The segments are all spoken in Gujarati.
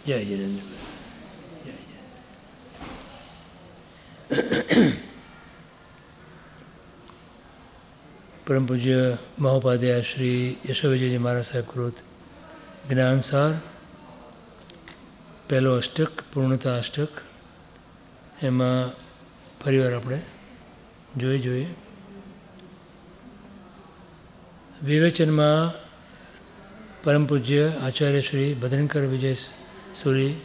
જય જિનેન્દ્ર. પરમ પૂજ્ય મહોપાધ્યાય શ્રી યશોવિજયજી મહારાજ સાહેબ કૃત જ્ઞાનસાર, પહેલો અષ્ટક, પૂર્ણતા અષ્ટક, એમાં ફરીવાર આપણે જોઈએ. વિવેચનમાં પરમ પૂજ્ય આચાર્ય શ્રી ભદ્રંકર વિજય સુરી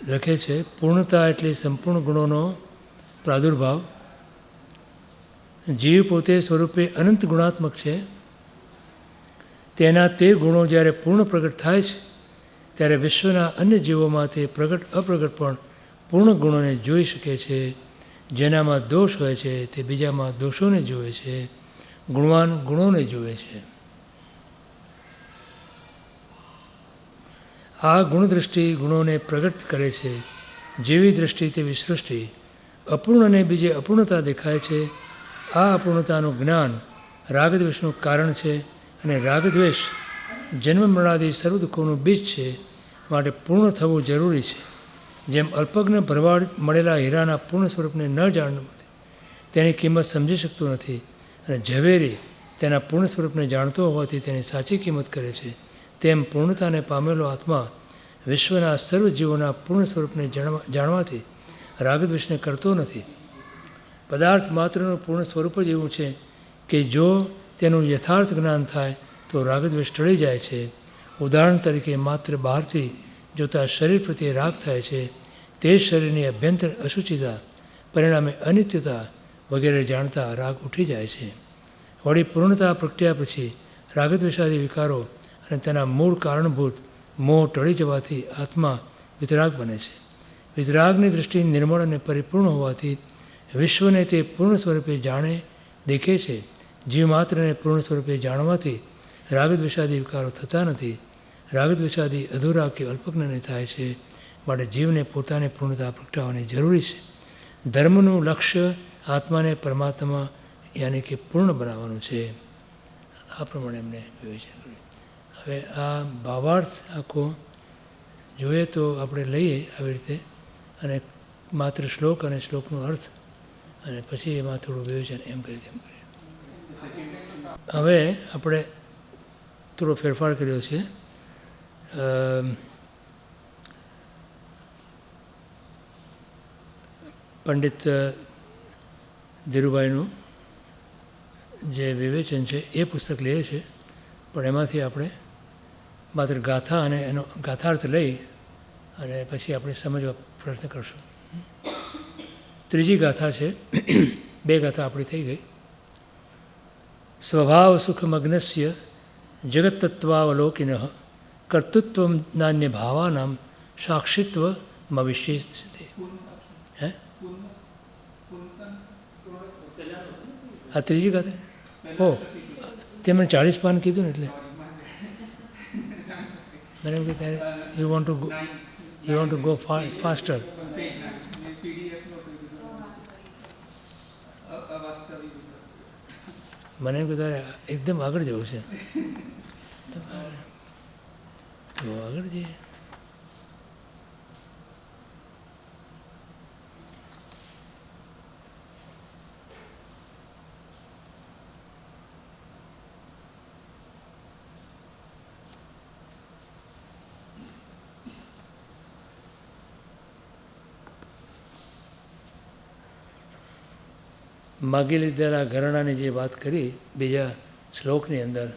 લખે છે, પૂર્ણતા એટલે સંપૂર્ણ ગુણોનો પ્રાદુર્ભાવ. જીવ પોતે સ્વરૂપે અનંત ગુણાત્મક છે. તેના તે ગુણો જ્યારે પૂર્ણ પ્રગટ થાય છે ત્યારે વિશ્વના અન્ય જીવોમાં તે પ્રગટ અપ્રગટ પણ પૂર્ણ ગુણોને જોઈ શકે છે. જેનામાં દોષ હોય છે તે બીજામાં દોષોને જુએ છે, ગુણવાન ગુણોને જુએ છે. આ ગુણદૃષ્ટિ ગુણોને પ્રગટ કરે છે. જેવી દ્રષ્ટિ તેવી સૃષ્ટિ. અપૂર્ણને બીજે અપૂર્ણતા દેખાય છે. આ અપૂર્ણતાનું જ્ઞાન રાગદ્વેષનું કારણ છે, અને રાગદ્વેષ જન્મ મરણાદિ સર્વ દુઃખોનું બીજ છે. માટે પૂર્ણ થવું જરૂરી છે. જેમ અલ્પજ્ઞ ભરવાડ મળેલા હીરાના પૂર્ણ સ્વરૂપને ન જાણવાથી તેની કિંમત સમજી શકતું નથી, અને ઝવેરી તેના પૂર્ણ સ્વરૂપને જાણતો હોવાથી તેની સાચી કિંમત કરે છે, તેમ પૂર્ણતાને પામેલો આત્મા વિશ્વના સર્વ જીવોના પૂર્ણ સ્વરૂપને જાણવાથી રાગદ્વેષને કરતો નથી. પદાર્થ માત્રનું પૂર્ણ સ્વરૂપ જ એવું છે કે જો તેનું યથાર્થ જ્ઞાન થાય તો રાગદ્વેષ ટળી જાય છે. ઉદાહરણ તરીકે માત્ર બહારથી જોતા શરીર પ્રત્યે રાગ થાય છે. તે જ શરીરની અભ્યંતર અશુચિતા પરિણામે અનિત્યતા વગેરે જાણતા રાગ ઉઠી જાય છે. વળી પૂર્ણતા પ્રગટ્યા પછી રાગદ્વેષાદી વિકારો અને તેના મૂળ કારણભૂત મોહ ટળી જવાથી આત્મા વિતરાગ બને છે. વિતરાગની દૃષ્ટિ નિર્મળ અને પરિપૂર્ણ હોવાથી વિશ્વને તે પૂર્ણ સ્વરૂપે જાણે દેખે છે. જીવ માત્રને પૂર્ણ સ્વરૂપે જાણવાથી રાગદ્વેષાદી વિકારો થતા નથી. રાગદ્વેષાદી અધૂરા કે અલ્પજ્ઞાને થાય છે. માટે જીવને પોતાની પૂર્ણતા પ્રગટાવવાની જરૂરી છે. ધર્મનું લક્ષ્ય આત્માને પરમાત્મા યાની કે પૂર્ણ બનાવવાનું છે. આ પ્રમાણે એમને વિવેચન કર્યું. હવે આ ભાવાર્થ આખો જોઈએ તો આપણે લઈએ આવી રીતે, અને માત્ર શ્લોક અને શ્લોકનો અર્થ, અને પછી એમાં થોડું વિવેચન એમ કરી તેમ કરીએ. હવે આપણે થોડો ફેરફાર કર્યો છે. પંડિત ધીરુભાઈનું જે વિવેચન છે એ પુસ્તક લઈએ છે, પણ એમાંથી આપણે માત્ર ગાથા અને એનો ગાથાર્થ લઈ અને પછી આપણે સમજવા પ્રયત્ન કરશું. ત્રીજી ગાથા છે. બે ગાથા આપણી થઈ ગઈ. સ્વભાવ સુખમગ્નસ્ય જગત્તત્વાવલોકિન કર્તૃત્વ નાન્ય ભાવાનામ સાક્ષિત્વ મવિષ્યસ્યતે. હે, આ ત્રીજી ગાથા. ઓ, તેમણે 40 પાન કીધું ને, એટલે મને એમ કે ત્યારે you want to go faster. મને એમ કે તારે એકદમ આગળ જવું છે, તો આગળ જઈએ. માગી લીધેલા ઘરેણાની જે વાત કરી બીજા શ્લોકની અંદર,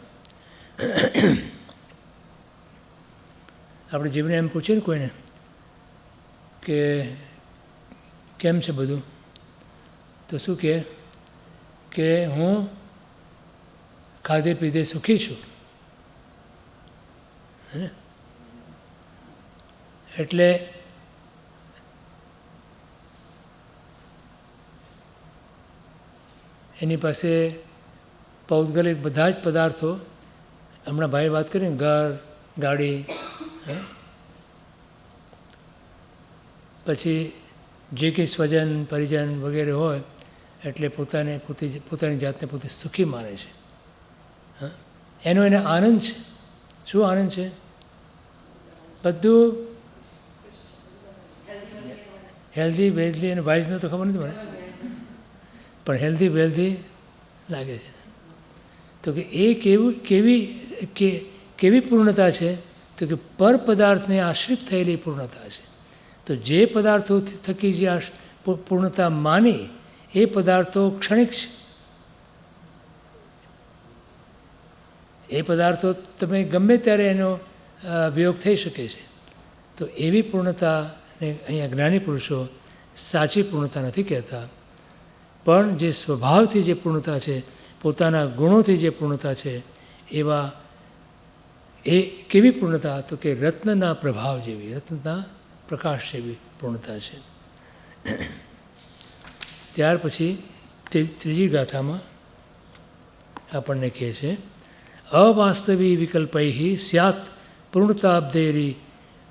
આપણે જીવને એમ પૂછીએ ને કોઈને કે કેમ છે બધું, તો શું કે હું ખાધે પીધે સુખી છું. હે, એટલે એની પાસે પૌદ્ગલિક બધા જ પદાર્થો, હમણાં ભાઈ વાત કરીને ઘર, ગાડી, પછી જે કંઈ સ્વજન પરિજન વગેરે હોય, એટલે પોતાની જાતને પોતે સુખી માને છે. એનો એને આનંદ છે. શું આનંદ છે? બધું હેલ્ધી વેલ્ધી અને વાઇઝનું તો ખબર નથી મને, પણ હેલ્ધી વેલ્ધી લાગે છે. તો કે એ કેવી પૂર્ણતા છે? તો કે પર પદાર્થને આશ્રિત થયેલી પૂર્ણતા છે. તો જે પદાર્થો થકી જે પૂર્ણતા માની એ પદાર્થો ક્ષણિક છે. એ પદાર્થો તમે ગમે ત્યારે એનો વિયોગ થઈ શકે છે. તો એવી પૂર્ણતાને અહીંયા જ્ઞાની પુરુષો સાચી પૂર્ણતા નથી કહેતા, પણ જે સ્વભાવથી જે પૂર્ણતા છે, પોતાના ગુણોથી જે પૂર્ણતા છે, એવા એ કેવી પૂર્ણતા? તો કે રત્નના પ્રભાવ જેવી, રત્નના પ્રકાશ જેવી પૂર્ણતા છે. ત્યાર પછી ત્રીજી ગાથામાં આપણને કહે છે, અવાસ્તવી વિકલ્પૈ સ્યાત પૂર્ણતાબ્ધેરી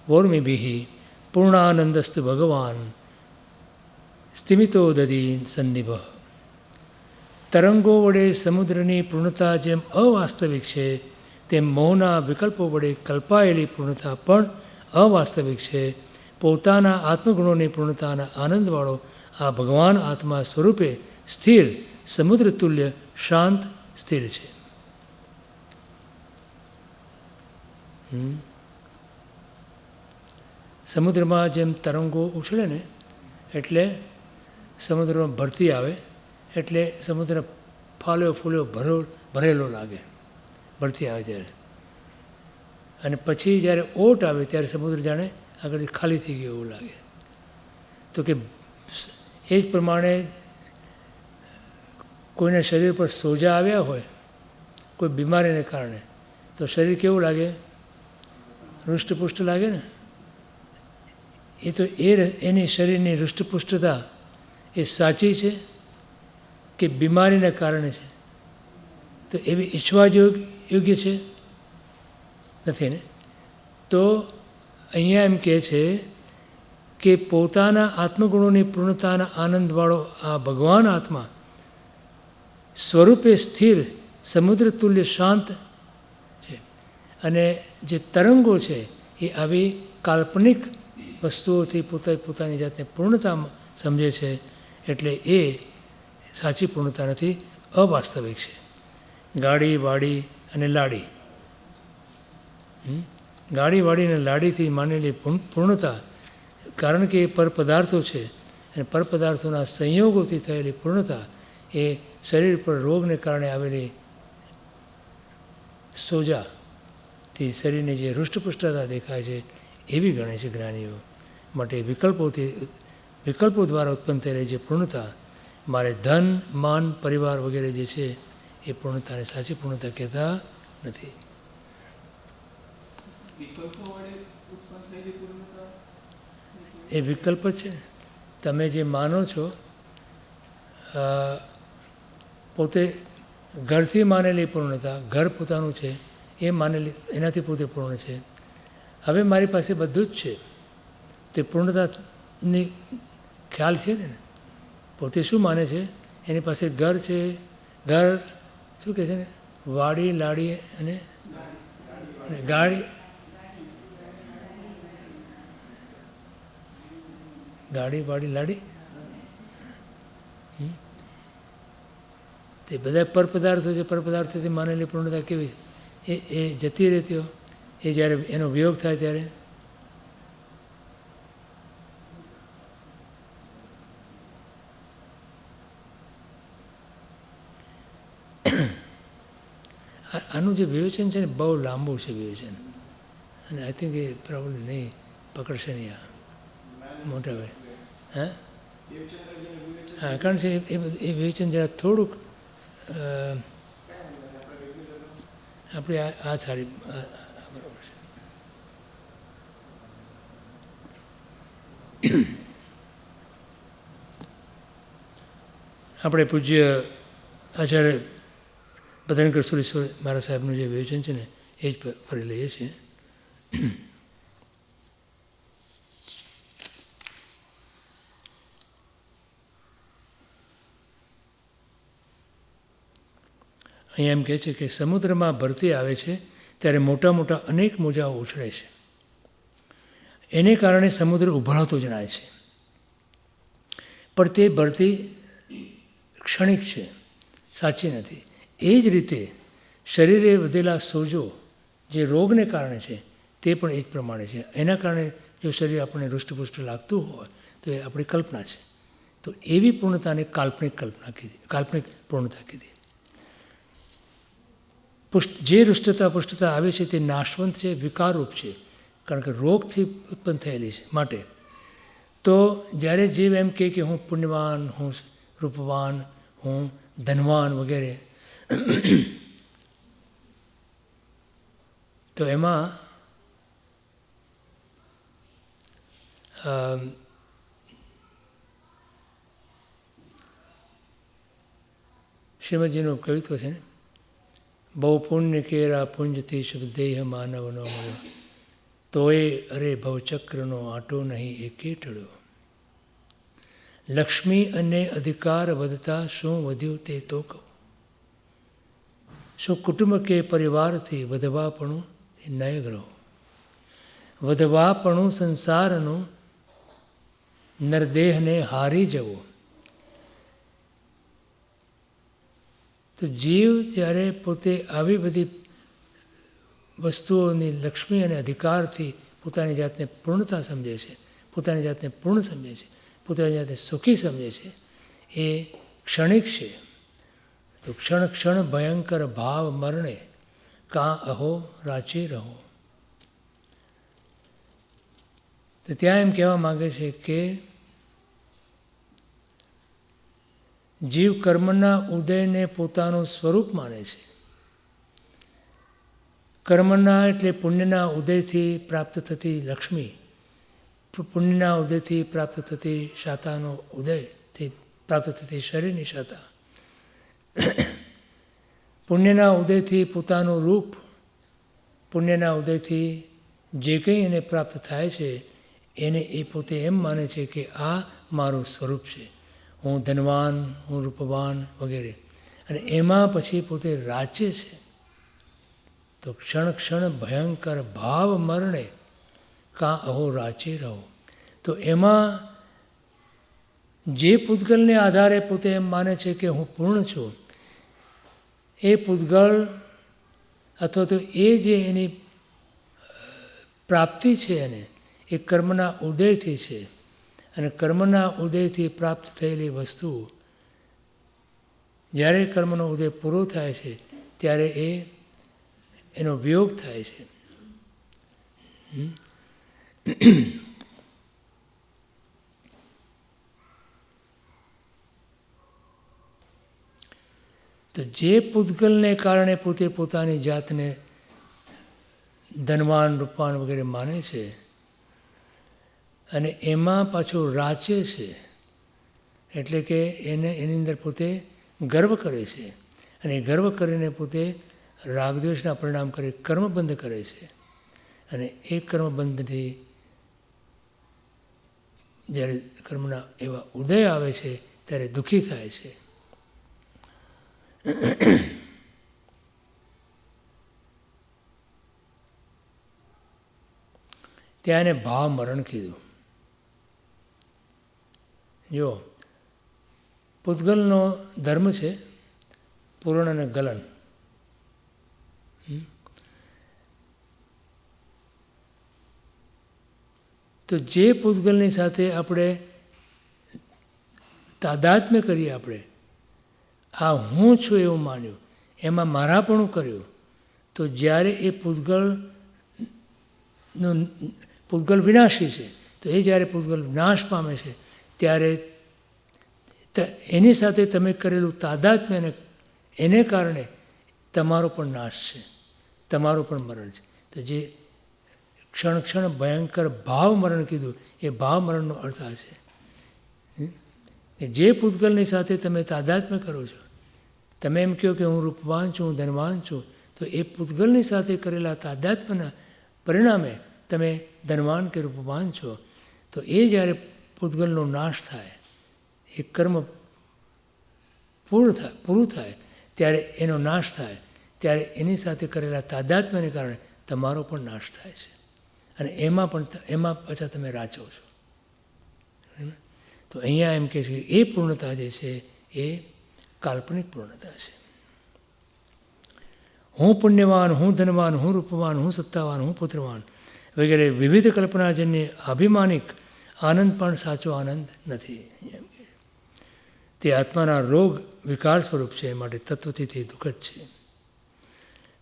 વોર્મિભિ પૂર્ણાનંદસ્તુ ભગવાન સ્થિમિતો દદીન સન્નિભ. તરંગો વડે સમુદ્રની પૂર્ણતા જેમ અવાસ્તવિક છે, તેમ મોહના વિકલ્પો વડે કલ્પાયેલી પૂર્ણતા પણ અવાસ્તવિક છે. પોતાના આત્મગુણોની પૂર્ણતાના આનંદવાળો આ ભગવાન આત્મા સ્વરૂપે સ્થિર, સમુદ્ર તુલ્ય શાંત સ્થિર છે. સમુદ્રમાં જેમ તરંગો ઉછળે ને, એટલે સમુદ્રમાં ભરતી આવે એટલે સમુદ્ર ફાલ્યો ફૂલ્યો ભરેલો લાગે ભરતી આવે ત્યારે, અને પછી જ્યારે ઓટ આવે ત્યારે સમુદ્ર જાણે આગળથી ખાલી થઈ ગયો એવું લાગે. તો કે એ જ પ્રમાણે કોઈના શરીર પર સોજા આવ્યા હોય કોઈ બીમારીને કારણે, તો શરીર કેવું લાગે? હૃષ્ટપુષ્ટ લાગે ને. એ તો એની શરીરની હૃષ્ટપુષ્ટતા એ સાચી છે કે બીમારીના કારણે છે? તો એવી ઈચ્છવા યોગ્ય છે? નથી ને. તો અહીંયા એમ કહે છે કે પોતાના આત્મગુણોની પૂર્ણતાના આનંદવાળો આ ભગવાન આત્મા સ્વરૂપે સ્થિર, સમુદ્ર તુલ્ય શાંત છે. અને જે તરંગો છે એ આવી કાલ્પનિક વસ્તુઓથી પોતાની જાતને પૂર્ણતા સમજે છે, એટલે એ સાચી પૂર્ણતા નથી, અવાસ્તવિક છે. ગાડી વાડી અને લાડી, ગાડી વાડી અને લાડીથી માનેલી પૂર્ણતા, કારણ કે એ પરપદાર્થો છે અને પરપદાર્થોના સંયોગોથી થયેલી પૂર્ણતા એ શરીર પર રોગને કારણે આવેલી સોજાથી શરીરની જે હૃષ્ટપુષ્ટતા દેખાય છે એવી ગણે છે જ્ઞાનીઓ. માટે વિકલ્પો દ્વારા ઉત્પન્ન થયેલી જે પૂર્ણતા, મારે ધન માન પરિવાર વગેરે જે છે એ પૂર્ણતાને સાચી પૂર્ણતા કહેતા નથી. એ વિકલ્પ જ છે. તમે જે માનો છો પોતે ઘરથી માનેલી પૂર્ણતા, ઘર પોતાનું છે એ માનેલી, એનાથી પોતે પૂર્ણ છે. હવે મારી પાસે બધું જ છે, તે પૂર્ણતાની ખ્યાલ છે ને. પોતે શું માને છે? એની પાસે ઘર છે, ઘર શું કહે છે ને, વાડી લાડી અને ગાડી, ગાડી વાડી લાડી, તે બધા પરપદાર્થો છે. પરપદાર્થોથી માનેલી પૂર્ણતા કેવી છે? એ જતી રહેતી, એ જ્યારે એનો વિયોગ થાય ત્યારે આનું જે વિવેચન છે ને બહુ લાંબુ છે વિવેચન, અને આઈ થિંક એ પ્રોબ્લેમ નહીં પકડશે નહીં આ મોટા ભાઈ. હા, કારણ છે એ વિવેચન જરા થોડુંક આપણે આ સારી બરાબર છે. આપણે પૂજ્ય આચાર્ય બધાનકર સુરેશ્વર મારા સાહેબનું જે વિવેચન છે ને એ જ ફરી લઈએ છીએ. અહીંયા એમ કહે છે કે સમુદ્રમાં ભરતી આવે છે ત્યારે મોટા મોટા અનેક મોજાઓ ઉછળે છે. એને કારણે સમુદ્ર ઉભરાતો જણાય છે, પણ તે ભરતી ક્ષણિક છે, સાચી નથી. એ જ રીતે શરીરે વધેલા સોજો જે રોગને કારણે છે તે પણ એ જ પ્રમાણે છે. એના કારણે જો શરીર આપણને હૃષ્ટપુષ્ટ લાગતું હોય તો એ આપણી કલ્પના છે. તો એવી પૂર્ણતાને કાલ્પનિક પૂર્ણતા કીધી. જે હૃષ્ટતા પુષ્ટતા આવે છે તે નાશવંત છે, વિકારરૂપ છે, કારણ કે રોગથી ઉત્પન્ન થયેલી છે. માટે તો જ્યારે જીવ એમ કહે કે હું પુણ્યવાન, હું રૂપવાન, હું ધનવાન વગેરે, તો એમાં શ્રીમદજીનું કવિત્વ છે ને, બહુ પુણ્ય કેરા પુંજથી શુભ દેહ માનવનો મળ્યો, તોય અરે ભવચક્રનો આંટો નહીં એ કેટડ્યો. લક્ષ્મી અને અધિકાર વધતા શું વધ્યું તે તો કહું. શું કુટુંબ કે પરિવારથી વધવાપણું એ નય ગ્રહો. વધવાપણું સંસારનું નરદેહને હારી જવો. તો જીવ જ્યારે પોતે આવી બધી વસ્તુઓની લક્ષ્મી અને અધિકારથી પોતાની જાતને પૂર્ણતા સમજે છે, પોતાની જાતને પૂર્ણ સમજે છે, પોતાની જાતને સુખી સમજે છે, એ ક્ષણિક છે. તો ક્ષણ ક્ષણ ભયંકર ભાવ મરણે કાં અહો રાચી રહો. તો ત્યાં એમ કહેવા માગે છે કે જીવ કર્મના ઉદયને પોતાનું સ્વરૂપ માને છે. કર્મના એટલે પુણ્યના ઉદયથી પ્રાપ્ત થતી લક્ષ્મી, પુણ્યના ઉદયથી પ્રાપ્ત થતી શાતાનો ઉદયથી પ્રાપ્ત થતી શરીરની શાતા, પુણ્યના ઉદયથી પોતાનું રૂપ, પુણ્યના ઉદયથી જે કંઈ એને પ્રાપ્ત થાય છે એને એ પોતે એમ માને છે કે આ મારું સ્વરૂપ છે, હું ધનવાન, હું રૂપવાન વગેરે. અને એમાં પછી પોતે રાચે છે. તો ક્ષણ ક્ષણ ભયંકર ભાવ મરણે કાં અહો રાચી રહો. તો એમાં જે પૂતગલને આધારે પોતે એમ માને છે કે હું પૂર્ણ છું, એ પૂતગલ અથવા તો એ જે એની પ્રાપ્તિ છે એને એ કર્મના ઉદયથી છે. અને કર્મના ઉદયથી પ્રાપ્ત થયેલી વસ્તુ જ્યારે કર્મનો ઉદય પૂરો થાય છે ત્યારે એનો વિયોગ થાય છે. તો જે પૂતગલને કારણે પોતે પોતાની જાતને ધનવાન, રૂપવાન વગેરે માને છે અને એમાં પાછો રાચે છે, એટલે કે એની અંદર પોતે ગર્વ કરે છે. અને ગર્વ કરીને પોતે રાગદ્વેષના પરિણામ કરી કર્મબંધ કરે છે. અને એ કર્મબંધથી જ્યારે કર્મના એવા ઉદય આવે છે ત્યારે દુઃખી થાય છે. ત્યાં એને ભાવ મરણ કીધું. જો પૂતગલનો ધર્મ છે પૂરણ અને ગલન. તો જે પૂતગલની સાથે આપણે તાદાત્મ્ય કરીએ, આપણે આ હું છું એવું માન્યું, એમાં મારાપણું કર્યું, તો જ્યારે એ પૂતગલ વિનાશી છે, તો એ જ્યારે પૂતગલ નાશ પામે છે ત્યારે એની સાથે તમે કરેલું તાદાત્મ્યને એને કારણે તમારો પણ નાશ છે, તમારું પણ મરણ છે. તો જે ક્ષણ ક્ષણ ભયંકર ભાવ મરણ કીધું, એ ભાવ મરણનો અર્થ આ છે કે જે પૂતગલની સાથે તમે તાદાત્મ્ય કરો છો, તમે એમ કહો કે હું રૂપવાન છું, હું ધનવાન છું, તો એ પૂતગલની સાથે કરેલા તાદાત્મ્યના પરિણામે તમે ધનવાન કે રૂપવાન છો. તો એ જ્યારે પૂતગલનો નાશ થાય, એ કર્મ પૂરું થાય ત્યારે એનો નાશ થાય, ત્યારે એની સાથે કરેલા તાદાત્મ્યને કારણે તમારો પણ નાશ થાય છે. અને એમાં પાછા તમે રાચો છો. તો અહીંયા એમ કહે છે કે એ પૂર્ણતા જે છે એ કાલ્પનિક પૂર્ણતા છે. હું પુણ્યવાન, હું ધનવાન, હું રૂપવાન, હું સત્તાવાન, હું પુત્રવાન વગેરે વિવિધ કલ્પનાજન્ય અભિમાનિક આનંદ પણ સાચો આનંદ નથી. તે આત્માના રોગ વિકાર સ્વરૂપ છે, માટે તત્વથી તે દુઃખદ છે.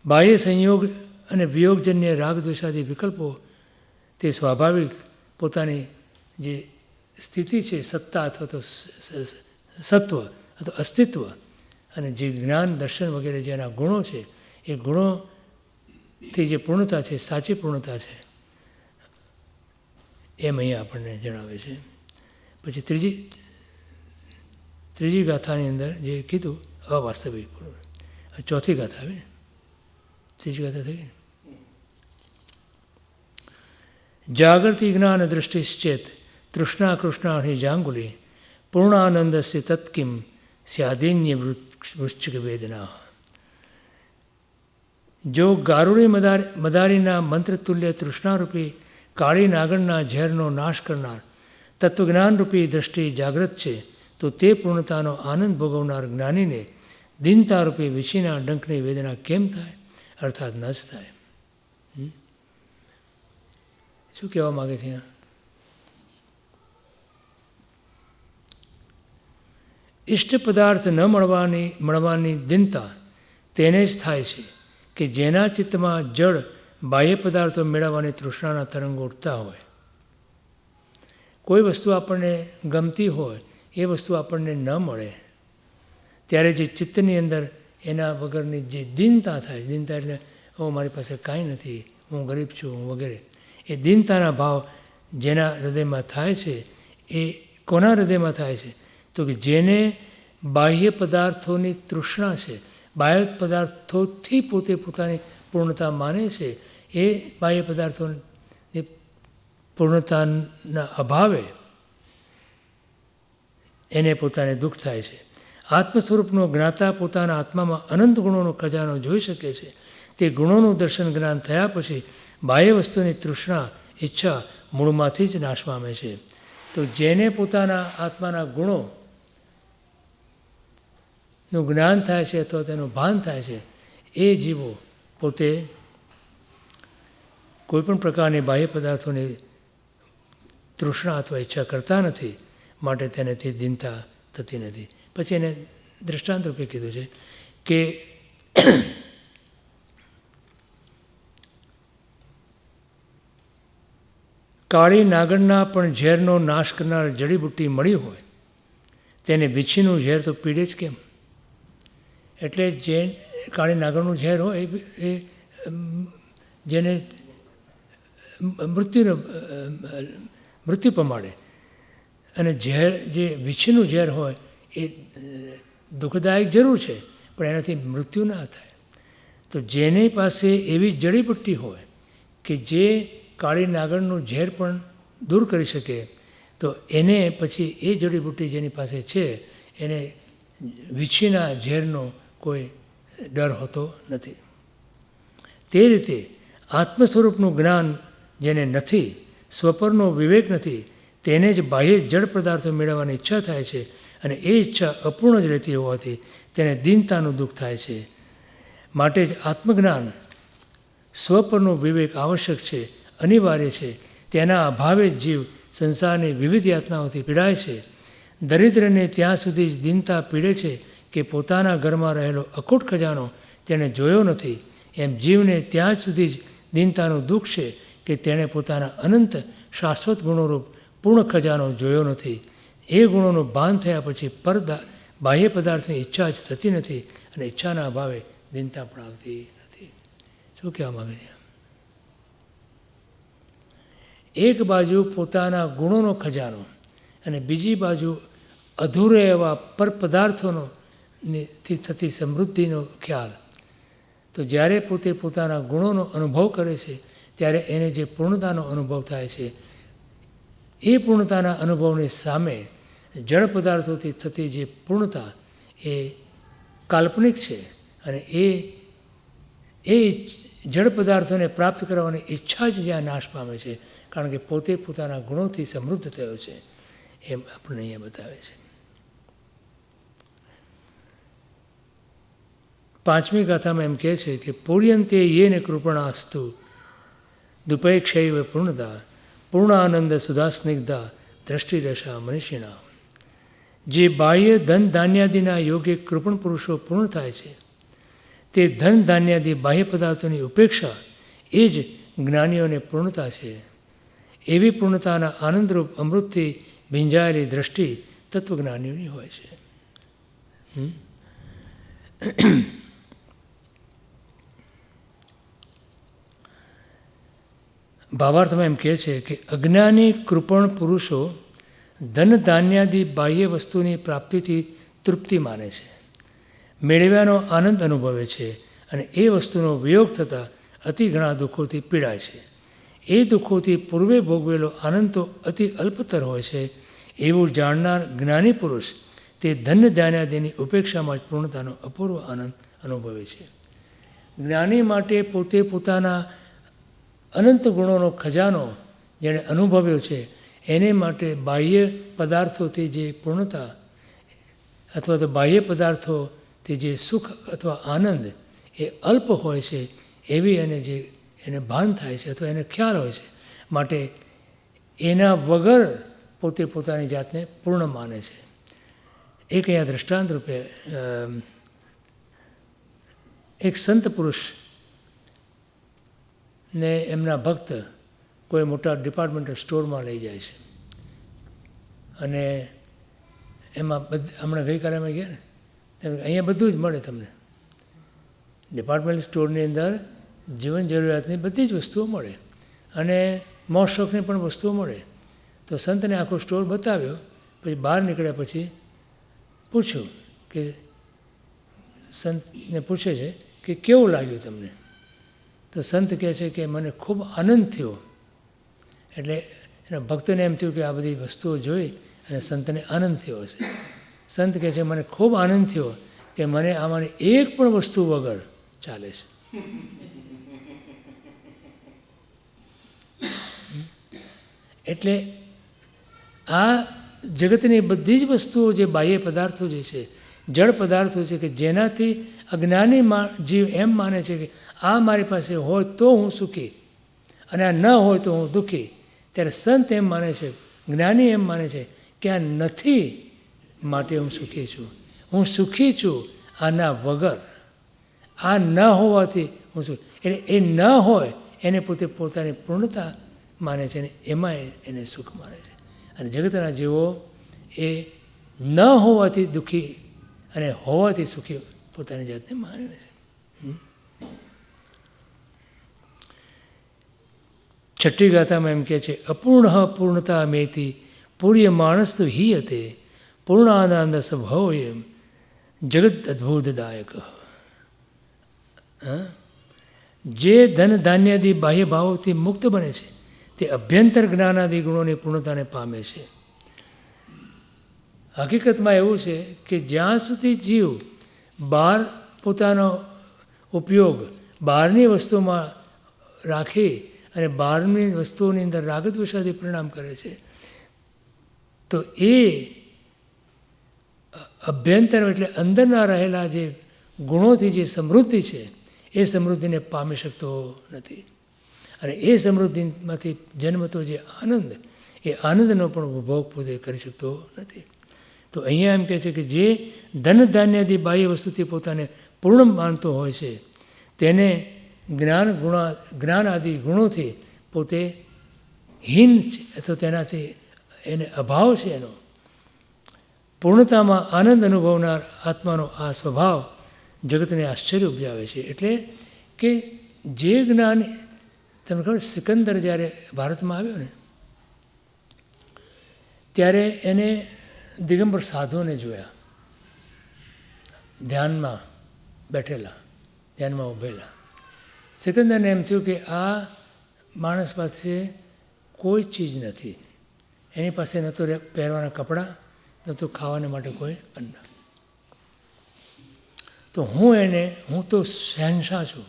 બાહ્ય સંયોગ અને વિયોગજન્ય રાગ દ્વેષાદી વિકલ્પો તે સ્વાભાવિક પોતાની જે સ્થિતિ છે, સત્તા અથવા તો સત્વ અથવા અસ્તિત્વ અને જે જ્ઞાન દર્શન વગેરે જેના ગુણો છે એ ગુણોથી જે પૂર્ણતા છે, સાચી પૂર્ણતા છે, એમ અહીંયા આપણને જણાવે છે. પછી ત્રીજી ગાથાની અંદર જે કીધું અવાસ્તવિક પૂર્ણ, ચોથી ગાથા આવી ને, ત્રીજી ગાથા થઈ ગઈ ને. જાગૃતિ જ્ઞાન દૃષ્ટિશ્ચેત તૃષ્ણા કૃષ્ણાહી જાંગુલી પૂર્ણાનંદસ્ય તત્કિમ સ્યાદિન્ય વૃશ્ચિક વેદના. જો ગારુડી મદારીના મંત્રતુલ્ય તૃષ્ણારૂપી કાળી નાગણના ઝેરનો નાશ કરનાર તત્વજ્ઞાનરૂપી દૃષ્ટિ જાગૃત છે, તો તે પૂર્ણતાનો આનંદ ભોગવનાર જ્ઞાનીને દીનતારૂપી વિષયના ડંકની વેદના કેમ થાય, અર્થાત ન જ થાય. શું કહેવા માગે છે અહીંયા? ઇષ્ટ પદાર્થ ન મળવાની દીનતા તેને જ થાય છે કે જેના ચિત્તમાં જળ બાહ્ય પદાર્થો મેળવવાની તૃષ્ણાના તરંગો ઉઠતા હોય. કોઈ વસ્તુ આપણને ગમતી હોય, એ વસ્તુ આપણને ન મળે ત્યારે જે ચિત્તની અંદર એના વગરની જે દીનતા થાય, દીનતા એટલે મારી પાસે કાંઈ નથી, હું ગરીબ છું વગેરે, એ દીનતાના ભાવ જેના હૃદયમાં થાય છે એ કોના હૃદયમાં થાય છે? તો કે જેને બાહ્ય પદાર્થોની તૃષ્ણા છે, બાહ્ય પદાર્થોથી પોતે પોતાની પૂર્ણતા માને છે, એ બાહ્ય પદાર્થોની પૂર્ણતાના અભાવે એને પોતાને દુઃખ થાય છે. આત્મ સ્વરૂપનો જ્ઞાતા પોતાના આત્મામાં અનંત ગુણોનો ખજાનો જોઈ શકે છે. તે ગુણોનું દર્શન જ્ઞાન થયા પછી બાહ્ય વસ્તુની તૃષ્ણા ઈચ્છા મૂળમાંથી જ નાશ પામે છે. તો જેને પોતાના આત્માના ગુણોનું જ્ઞાન થાય છે અથવા તેનું ભાન થાય છે, એ જીવો પોતે કોઈપણ પ્રકારની બાહ્ય પદાર્થોની તૃષ્ણા અથવા ઈચ્છા કરતા નથી, માટે તેને તે દીનતા થતી નથી. પછી એને દૃષ્ટાંત રૂપે કીધું છે કે કાળી નાગણના પણ ઝેરનો નાશ કરનાર જડીબુટ્ટી મળી હોય, તેને વીછીનું ઝેર તો પીડે જ કેમ? એટલે જે કાળી નાગણનું ઝેર હોય એ જેને મૃત્યુ પમાડે, અને ઝેર જે વીછીનું ઝેર હોય એ દુઃખદાયક જરૂર છે, પણ એનાથી મૃત્યુ ના થાય. તો જેની પાસે એવી જડીબુટ્ટી હોય કે જે કાળી નાગણનું ઝેર પણ દૂર કરી શકે, તો એને પછી એ જડીબુટ્ટી જેની પાસે છે એને વીછીના ઝેરનો કોઈ ડર હોતો નથી. તે રીતે આત્મ સ્વરૂપનું જ્ઞાન જેને નથી, સ્વપરનો વિવેક નથી, તેને જ બાહ્ય જડ પદાર્થો મેળવવાની ઈચ્છા થાય છે, અને એ ઈચ્છા અપૂર્ણ જ રહેતી હોવાથી તેને દીનતાનું દુઃખ થાય છે. માટે જ આત્મજ્ઞાન સ્વપરનો વિવેક આવશ્યક છે, અનિવાર્ય છે. તેના અભાવે જ જીવ સંસારની વિવિધ યાતનાઓથી પીડાય છે. દરિદ્રને ત્યાં સુધી જ દીનતા પીડે છે કે પોતાના ઘરમાં રહેલો અખૂટ ખજાનો તેણે જોયો નથી, એમ જીવને ત્યાં સુધી જ દીનતાનું દુઃખ છે કે તેણે પોતાના અનંત શાશ્વત ગુણોરૂપ પૂર્ણ ખજાનો જોયો નથી. એ ગુણોનું ભાન થયા પછી બાહ્ય પદાર્થની ઈચ્છા જ થતી નથી, અને ઈચ્છાના અભાવે દીનતા પણ આવતી નથી. શું કહેવા માગે છે? એક બાજુ પોતાના ગુણોનો ખજાનો અને બીજી બાજુ અધૂરે એવા પર પદાર્થોનો થી થતી સમૃદ્ધિનો ખ્યાલ. તો જ્યારે પોતે પોતાના ગુણોનો અનુભવ કરે છે ત્યારે એને જે પૂર્ણતાનો અનુભવ થાય છે, એ પૂર્ણતાના અનુભવની સામે જળ પદાર્થોથી થતી જે પૂર્ણતા એ કાલ્પનિક છે, અને એ જળ પદાર્થોને પ્રાપ્ત કરવાની ઈચ્છા જ જ્યાં નાશ પામે છે, કારણ કે પોતે પોતાના ગુણોથી સમૃદ્ધ થયો છે, એમ આપણને અહીંયા બતાવે છે. 5મી ગાથામાં એમ કહે છે કે પૂર્યંતે યેન કૃપણાસ્તુ દુપેક્ષૈવ પૂર્ણતા પૂર્ણાનંદ સુધાસ્નિગ્ધા દ્રષ્ટિરસા મનીષિણા. જે બાહ્ય ધન ધાન્યાદિના યોગે કૃપણ પુરુષો પૂર્ણ થાય છે, તે ધન ધાન્યાદિ બાહ્ય પદાર્થોની ઉપેક્ષા એ જ જ્ઞાનીઓને પૂર્ણતા છે. એવી પૂર્ણતાના આનંદરૂપ અમૃતથી ભીંજાયેલી દ્રષ્ટિ તત્વજ્ઞાનીઓની હોય છે. ભાવાર્થમાં એમ કહે છે કે અજ્ઞાની કૃપણ પુરુષો ધન ધાન્યાદિ બાહ્ય વસ્તુની પ્રાપ્તિથી તૃપ્તિ માને છે, મેળવ્યાનો આનંદ અનુભવે છે અને એ વસ્તુનો વિયોગ થતાં અતિ ઘણા દુઃખોથી પીડાય છે. એ દુઃખોથી પૂર્વે ભોગવેલો આનંદ તો અતિ અલ્પતર હોય છે, એવું જાણનાર જ્ઞાની પુરુષ તે ધન ધાન્યાદિની ઉપેક્ષામાં જ પૂર્ણતાનો અપૂર્વ આનંદ અનુભવે છે. જ્ઞાની માટે પોતે પોતાના અનંત ગુણોનો ખજાનો જેણે અનુભવ્યો છે, એને માટે બાહ્ય પદાર્થોથી જે પૂર્ણતા અથવા તો બાહ્ય પદાર્થોથી જે સુખ અથવા આનંદ એ અલ્પ હોય છે, એવી એને ભાન થાય છે અથવા એને ખ્યાલ હોય છે, માટે એના વગર પોતે પોતાની જાતને પૂર્ણ માને છે. એક અહીંયા દૃષ્ટાંત રૂપે એક સંત પુરુષ ને એમના ભક્ત કોઈ મોટા ડિપાર્ટમેન્ટલ સ્ટોરમાં લઈ જાય છે અને એમાં હમણાં ગઈકાલે અમે ગયા ને, અહીંયા બધું જ મળે તમને. ડિપાર્ટમેન્ટલ સ્ટોરની અંદર જીવન જરૂરિયાતની બધી જ વસ્તુઓ મળે અને મોજ શોખની પણ વસ્તુઓ મળે. તો સંતને આખો સ્ટોર બતાવ્યો, પછી બહાર નીકળ્યા પછી પૂછ્યું કે સંતને પૂછે છે કે કેવું લાગ્યું તમને? તો સંત કહે છે કે મને ખૂબ આનંદ થયો. એટલે એના ભક્તને એમ થયું કે આ બધી વસ્તુઓ જોઈ અને સંતને આનંદ થયો હશે. સંત કહે છે મને ખૂબ આનંદ થયો કે મને આમાંની એક પણ વસ્તુ વગર ચાલે છે. એટલે આ જગતની બધી જ વસ્તુઓ જે બાહ્ય પદાર્થો જે છે, જળ પદાર્થો છે, કે જેનાથી અજ્ઞાની જીવ એમ માને છે કે આ મારી પાસે હોય તો હું સુખી અને આ ન હોય તો હું દુઃખી, ત્યારે સંત એમ માને છે, જ્ઞાની એમ માને છે કે આ નથી માટે હું સુખી છું, હું સુખી છું આના વગર, આ ન હોવાથી હું સુખી. એટલે એ ન હોય એને પોતે પોતાની પૂર્ણતા માને છે અને એમાં એને સુખ માને છે. અને જગતના જીવો એ ન હોવાથી દુઃખી અને હોવાથી સુખી પોતાની જાતને માને છે. 6ઠ્ઠી ગાથામાં એમ કહે છે અપૂર્ણ પૂર્ણતા મેથી પૂર્ય માણસ તો હિ હતે પૂર્ણાનંદ સ્વભાવ એમ જગત અદ્ભુતદાયક. જે ધન ધાન્યાદિ બાહ્ય ભાવોથી મુક્ત બને છે તે અભ્યંતર જ્ઞાનાદિ ગુણોની પૂર્ણતાને પામે છે. હકીકતમાં એવું છે કે જ્યાં સુધી જીવ બહાર પોતાનો ઉપયોગ બહારની વસ્તુમાં રાખી અને બહારની વસ્તુઓની અંદર રાગદ્વેષાથી પરિણામ કરે છે, તો એ અભ્યંતર એટલે અંદરના રહેલા જે ગુણોથી જે સમૃદ્ધિ છે એ સમૃદ્ધિને પામી શકતો નથી. અને એ સમૃદ્ધિમાંથી જન્મતો જે આનંદ, એ આનંદનો પણ ઉપભોગ પોતે કરી શકતો નથી. તો અહીંયા એમ કહે છે કે જે ધન ધાન્યાદિ બાહ્ય વસ્તુથી પોતાને પૂર્ણ માનતો હોય છે, તેને જ્ઞાન આદિ ગુણોથી પોતે હીન છે અથવા તેનાથી એને અભાવ છે. એનો પૂર્ણતામાં આનંદ અનુભવનાર આત્માનો આ સ્વભાવ જગતને આશ્ચર્ય ઉપજાવે છે. એટલે કે જે જ્ઞાન, તમને ખબર સિકંદર જ્યારે ભારતમાં આવ્યો ને ત્યારે એને દિગંબર સાધુઓને જોયા, ધ્યાનમાં બેઠેલા, ધ્યાનમાં ઊભેલા. સિકંદરને એમ થયું કે આ માણસ પાસે કોઈ ચીજ નથી, એની પાસે ન તો પહેરવાના કપડાં, ન તો ખાવાના માટે કોઈ અન્ન. તો હું તો શહેનશાહ છું,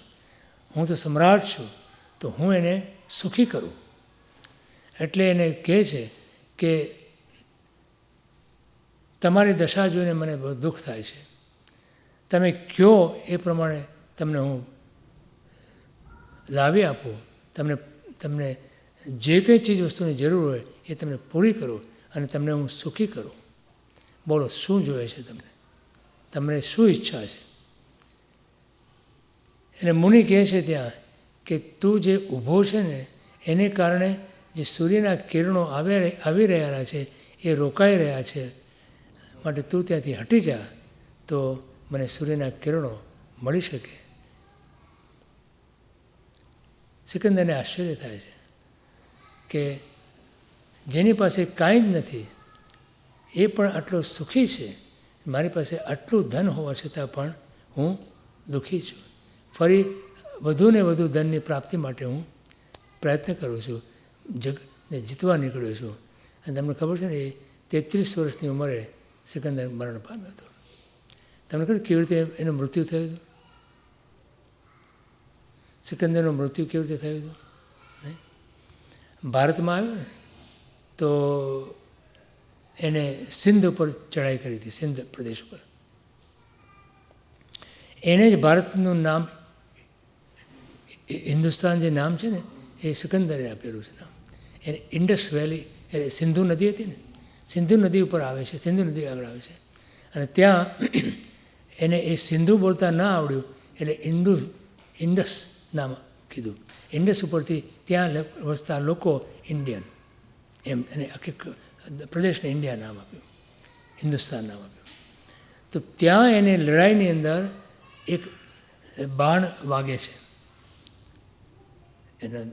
હું તો સમ્રાટ છું, તો હું એને સુખી કરું. એટલે એને કહે છે કે તમારી દશા જોઈને મને બહુ દુઃખ થાય છે. તમે કહો એ પ્રમાણે તમને હું લાવી આપું. તમને જે કંઈ ચીજ વસ્તુની જરૂર હોય એ તમને પૂરી કરું અને તમને હું સુખી કરું. બોલો શું જોઈએ છે તમને શું ઈચ્છા છે? એને મુનિ કહે છે ત્યાં કે તું જે ઊભો છે ને એને કારણે જે સૂર્યના કિરણો આવી રહ્યા છે એ રોકાઈ રહ્યા છે, માટે તું ત્યાંથી હટી જા તો મને સૂર્યના કિરણો મળી શકે. સિકંદરને આશ્ચર્ય થાય છે કે જેની પાસે કાંઈ જ નથી એ પણ આટલો સુખી છે, મારી પાસે આટલું ધન હોવા છતાં પણ હું દુઃખી છું. ફરી વધુ ને વધુ ધનની પ્રાપ્તિ માટે હું પ્રયત્ન કરું છું, જગતને જીતવા નીકળ્યો છું. અને તમને ખબર છે ને એ 33 વર્ષની ઉંમરે સિકંદર મરણ પામ્યો હતો. તમને ખબર કેવી રીતે એનું મૃત્યુ થયું હતું? સિકંદરનું મૃત્યુ કેવી રીતે થયું હતું? ભારતમાં આવ્યો ને તો એને સિંધ ઉપર ચડાઈ કરી હતી, સિંધ પ્રદેશ ઉપર. એને જ ભારતનું નામ, હિન્દુસ્તાન જે નામ છે ને એ સિકંદરે આપેલું છે નામ. એને ઇન્ડસ વેલી, એટલે સિંધુ નદી હતી ને, સિંધુ નદી ઉપર આવે છે, સિંધુ નદી આગળ આવે છે. અને ત્યાં એને એ સિંધુ બોલતા ના આવડ્યું એટલે ઇન્ડસ નામ કીધું. ઇન્ડસ ઉપરથી ત્યાં વસતા લોકો ઇન્ડિયન એમ, અને આખી પ્રદેશને ઇન્ડિયા નામ આપ્યું, હિન્દુસ્તાન નામ આપ્યું. તો ત્યાં એને લડાઈની અંદર એક બાણ વાગે છે એના,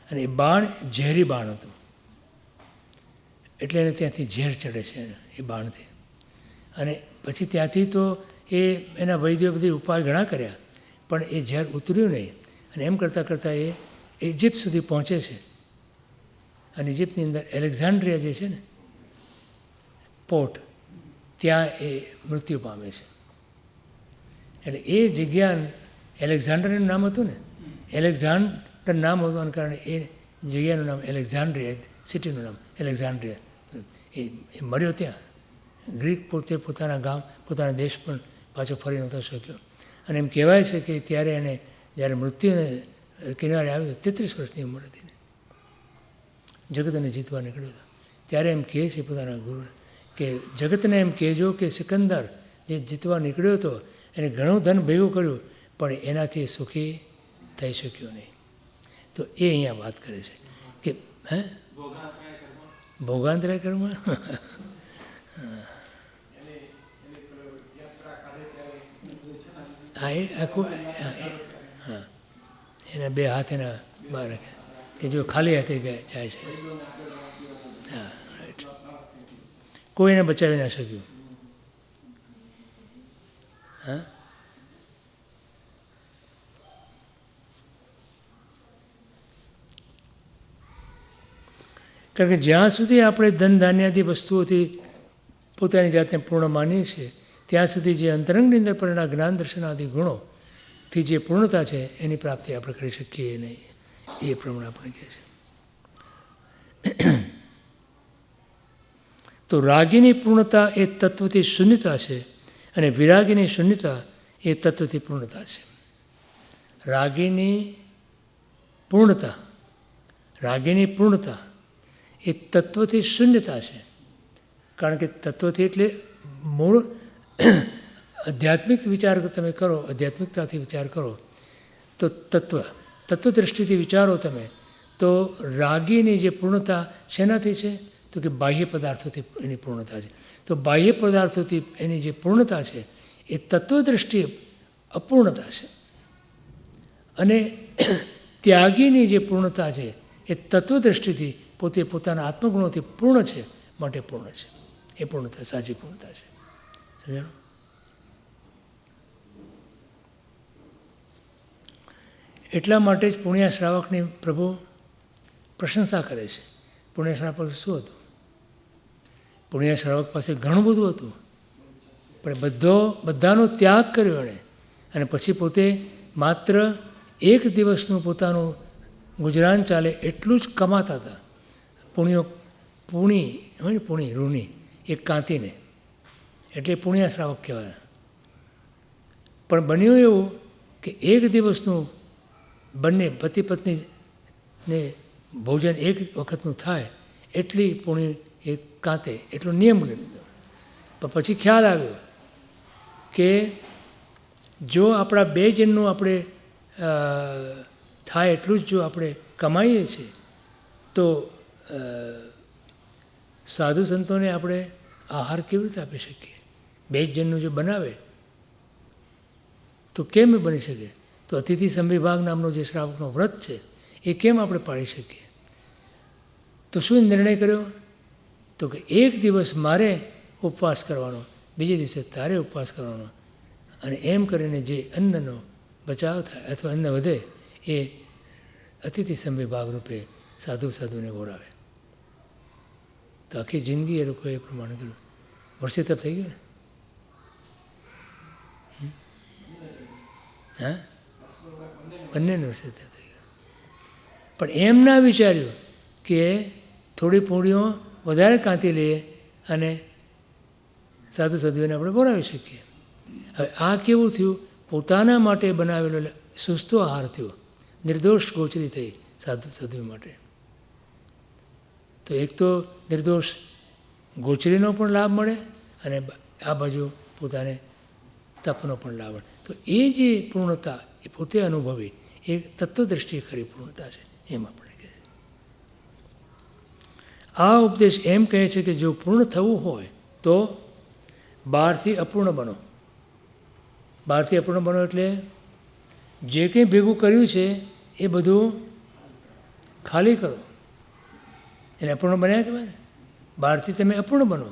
અને એ બાણ ઝેરી બાણ હતું. એટલે એને ત્યાંથી ઝેર ચડે છે એ બાણથી. અને પછી ત્યાંથી તો એ એના વૈદ્યો બધી ઉપાય ઘણા કર્યા પણ એ ઝેર ઉતર્યું નહીં. અને એમ કરતાં કરતાં એ ઇજિપ્ત સુધી પહોંચે છે. અને ઇજિપ્તની અંદર એલેક્ઝાન્ડ્રિયા જે છે ને પોર્ટ, ત્યાં એ મૃત્યુ પામે છે. એટલે એ જગ્યા એલેક્ઝાન્ડરનું નામ હતું ને, એલેક્ઝાન્ડર નામ હોવાને કારણે એ જગ્યાનું નામ એલેક્ઝાન્ડ્રિયા, સિટીનું નામ એલેક્ઝાન્ડ્રિયા. એ મર્યો ત્યાં. ગ્રીક પોતે પોતાના ગામ, પોતાના દેશ પણ પાછો ફરી નહોતો શક્યો. અને એમ કહેવાય છે કે ત્યારે એને જ્યારે મૃત્યુને કિનારે આવ્યો 33 વર્ષની ઉંમર હતી ને, જગતને જીતવા નીકળ્યો હતો. ત્યારે એમ કહે છે પોતાના ગુરુને કે જગતને એમ કહેજો કે સિકંદર જે જીતવા નીકળ્યો હતો એને ઘણું ધન ભેગું કર્યું પણ એનાથી સુખી થઈ શક્યો નહીં. તો એ અહીંયા વાત કરે છે કે હે ભોગાંતરાય કર્મ. હા એ આખું હા એના બે હાથ એના બહાર કે જો ખાલી હાથે જાય છે. હા રાઈટ. કોઈ એને બચાવી ના શક્યું. હા કારણ કે જ્યાં સુધી આપણે ધન ધાન્યાદી વસ્તુઓથી પોતાની જાતને પૂર્ણ માનીએ છીએ ત્યાં સુધી જે અંતરંગની અંદર પડેલા જ્ઞાન દર્શનાદી ગુણોથી જે પૂર્ણતા છે એની પ્રાપ્તિ આપણે કરી શકીએ નહીં. એ પ્રમાણે આપણે કહે છે. તો રાગીની પૂર્ણતા એ તત્વથી શૂન્યતા છે અને વિરાગીની શૂન્યતા એ તત્વથી પૂર્ણતા છે. રાગીની પૂર્ણતા એ તત્વથી શૂન્યતા છે. કારણ કે તત્વથી એટલે મૂળ આધ્યાત્મિક વિચાર તમે કરો, આધ્યાત્મિકતાથી વિચાર કરો તો તત્વ દ્રષ્ટિથી વિચારો તમે તો રાગીની જે પૂર્ણતા શેનાથી છે તો કે બાહ્ય પદાર્થોથી એની પૂર્ણતા છે. તો બાહ્ય પદાર્થોથી એની જે પૂર્ણતા છે એ તત્વદૃષ્ટિએ અપૂર્ણતા છે. અને ત્યાગીની જે પૂર્ણતા છે એ તત્વદૃષ્ટિથી પોતે પોતાના આત્મગુણોથી પૂર્ણ છે માટે પૂર્ણ છે. એ પૂર્ણતા સાચી પૂર્ણતા છે. સમજાણું? એટલા માટે જ પુણ્ય શ્રાવકની પ્રભુ પ્રશંસા કરે છે. પુણ્ય શ્રાવક શું હતું? પુણ્ય શ્રાવક પાસે ઘણું બધું હતું પણ બધાનો ત્યાગ કર્યો એણે અને પછી પોતે માત્ર એક દિવસનું પોતાનું ગુજરાન ચાલે એટલું જ કમાતા હતા. પૂણી હોય ને, પૂણી રૂની એક કાંતીને, એટલે પુણ્યા શ્રાવક કહેવાય. પણ બન્યું એવું કે એક દિવસનું બંને પતિ પત્નીને ભોજન એક વખતનું થાય એટલી પુણ્ય એ કાંતે એટલો નિયમ લીધો. પણ પછી ખ્યાલ આવ્યો કે જો આપણા 2 જણનું આપણે થાય એટલું જ જો આપણે કમાઈએ છીએ તો સાધુ સંતોને આપણે આહાર કેવી રીતે આપી શકીએ? 2 જણનું જો બનાવે તો કેમ બની શકે? તો અતિથિ સંવિભાગ નામનો જે શ્રાવકનો વ્રત છે એ કેમ આપણે પાળી શકીએ? તો શું નિર્ણય કર્યો? તો કે એક દિવસ મારે ઉપવાસ કરવાનો, બીજે દિવસે તારે ઉપવાસ કરવાનો, અને એમ કરીને જે અન્નનો બચાવ થાય અથવા અન્ન વધે એ અતિથિ સંવિભાગ રૂપે સાધુને બોલાવે. તો આખી જિંદગી એ લોકોએ એ પ્રમાણે કર્યું. વર્ષે તપ થઈ ગયું ને? હા, બંનેને વર્ષે તપ થઈ ગયું. પણ એમ ના વિચાર્યું કે થોડી પૂણીઓ વધારે કાંતી લઈએ અને સાધુને આપણે બોલાવી શકીએ. હવે આ કેવું થયું? પોતાના માટે બનાવેલો સુસ્તો આહાર થયો, નિર્દોષ ગોચરી થઈ સાધુ માટે. તો એક તો નિર્દોષ ગોચરીનો પણ લાભ મળે અને આ બાજુ પોતાને તપનો પણ લાભ મળે. તો એ જે પૂર્ણતા એ પોતે અનુભવી એ તત્વદૃષ્ટિએ ખરી પૂર્ણતા છે એમ આપણે કહે. આ ઉપદેશ એમ કહે છે કે જો પૂર્ણ થવું હોય તો બહારથી અપૂર્ણ બનો. બહારથી અપૂર્ણ બનો એટલે જે કંઈ ભેગું કર્યું છે એ બધું ખાલી કરો, એને અપૂર્ણ બન્યા કહેવાય ને. બહારથી તમે અપૂર્ણ બનો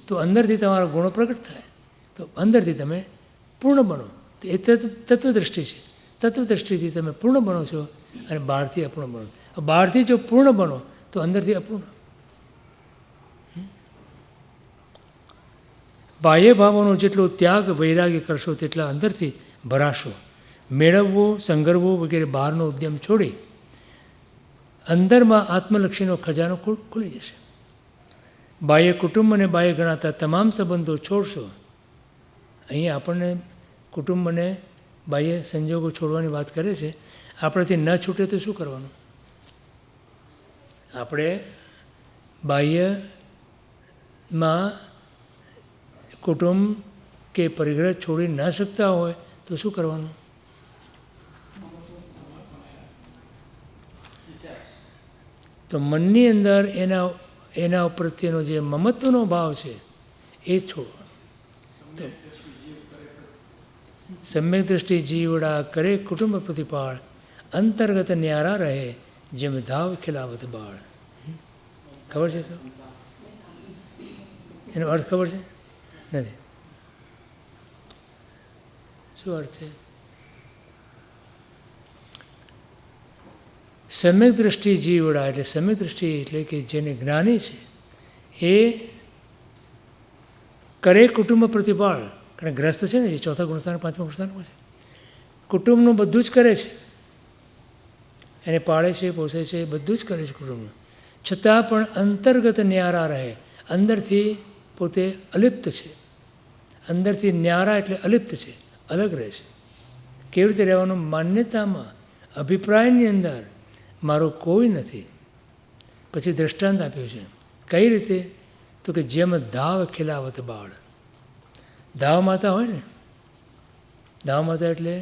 તો અંદરથી તમારો ગુણો પ્રગટ થાય, તો અંદરથી તમે પૂર્ણ બનો. તો એ તત્વદૃષ્ટિ છે. તત્વદૃષ્ટિથી તમે પૂર્ણ બનો છો અને બહારથી અપૂર્ણ બનો. બહારથી જો પૂર્ણ બનો તો અંદરથી અપૂર્ણ. બાહ્ય ભાવોનો જેટલો ત્યાગ વૈરાગ્ય કરશો તેટલા અંદરથી ભરાશો. મેળવવો, સંગરવો વગેરે બહારનો ઉદ્યમ છોડી અંદરમાં આત્મલક્ષીનો ખજાનો ખુલી જશે. બાહ્ય કુટુંબ અને બાહ્ય ગણાતા તમામ સંબંધો છોડશો. અહીંયા આપણને કુટુંબ અને બાહ્ય સંજોગો છોડવાની વાત કરે છે. આપણાથી ન છૂટે તો શું કરવાનું? આપણે બાહ્યમાં કુટુંબ કે પરિગ્રહ છોડી ન શકતા હોય તો શું કરવાનું? તો મનની અંદર એના પ્રત્યેનો જે મમત્વનો ભાવ છે એ છોડવાનો. તો સમ્યક દ્રષ્ટિ જીવડા કરે કુટુંબ પ્રતિપાળ, અંતર્ગત ન્યારા રહે જેમ ધાવ ખિલાવત બાળ. ખબર છે સર? એનો અર્થ ખબર છે? નથી. શું અર્થ છે? સમ્યક દ્રષ્ટિ જીવડા એટલે સમ્યક દ્રષ્ટિ એટલે કે જેને જ્ઞાની છે એ કરે કુટુંબ પ્રતિપાળ. કારણ ગ્રસ્ત છે ને એ 4થા ગુણસ્થાન 5મા ગુણસ્થાનમાં છે. કુટુંબનું બધું જ કરે છે, એને પાળે છે, પોષે છે, બધું જ કરે છે કુટુંબનું. છતાં પણ અંતર્ગત ન્યારા રહે, અંદરથી પોતે અલિપ્ત છે. અંદરથી ન્યારા એટલે અલિપ્ત છે, અલગ રહે છે. કેવી રીતે રહેવાનું? માન્યતામાં, અભિપ્રાયની અંદર મારો કોઈ નથી. પછી દ્રષ્ટાંત આપ્યું છે. કઈ રીતે? તો કે જેમ ધાવ ખિલાવત બાળ. ધાવ માતા હોય ને, ધાવ માતા એટલે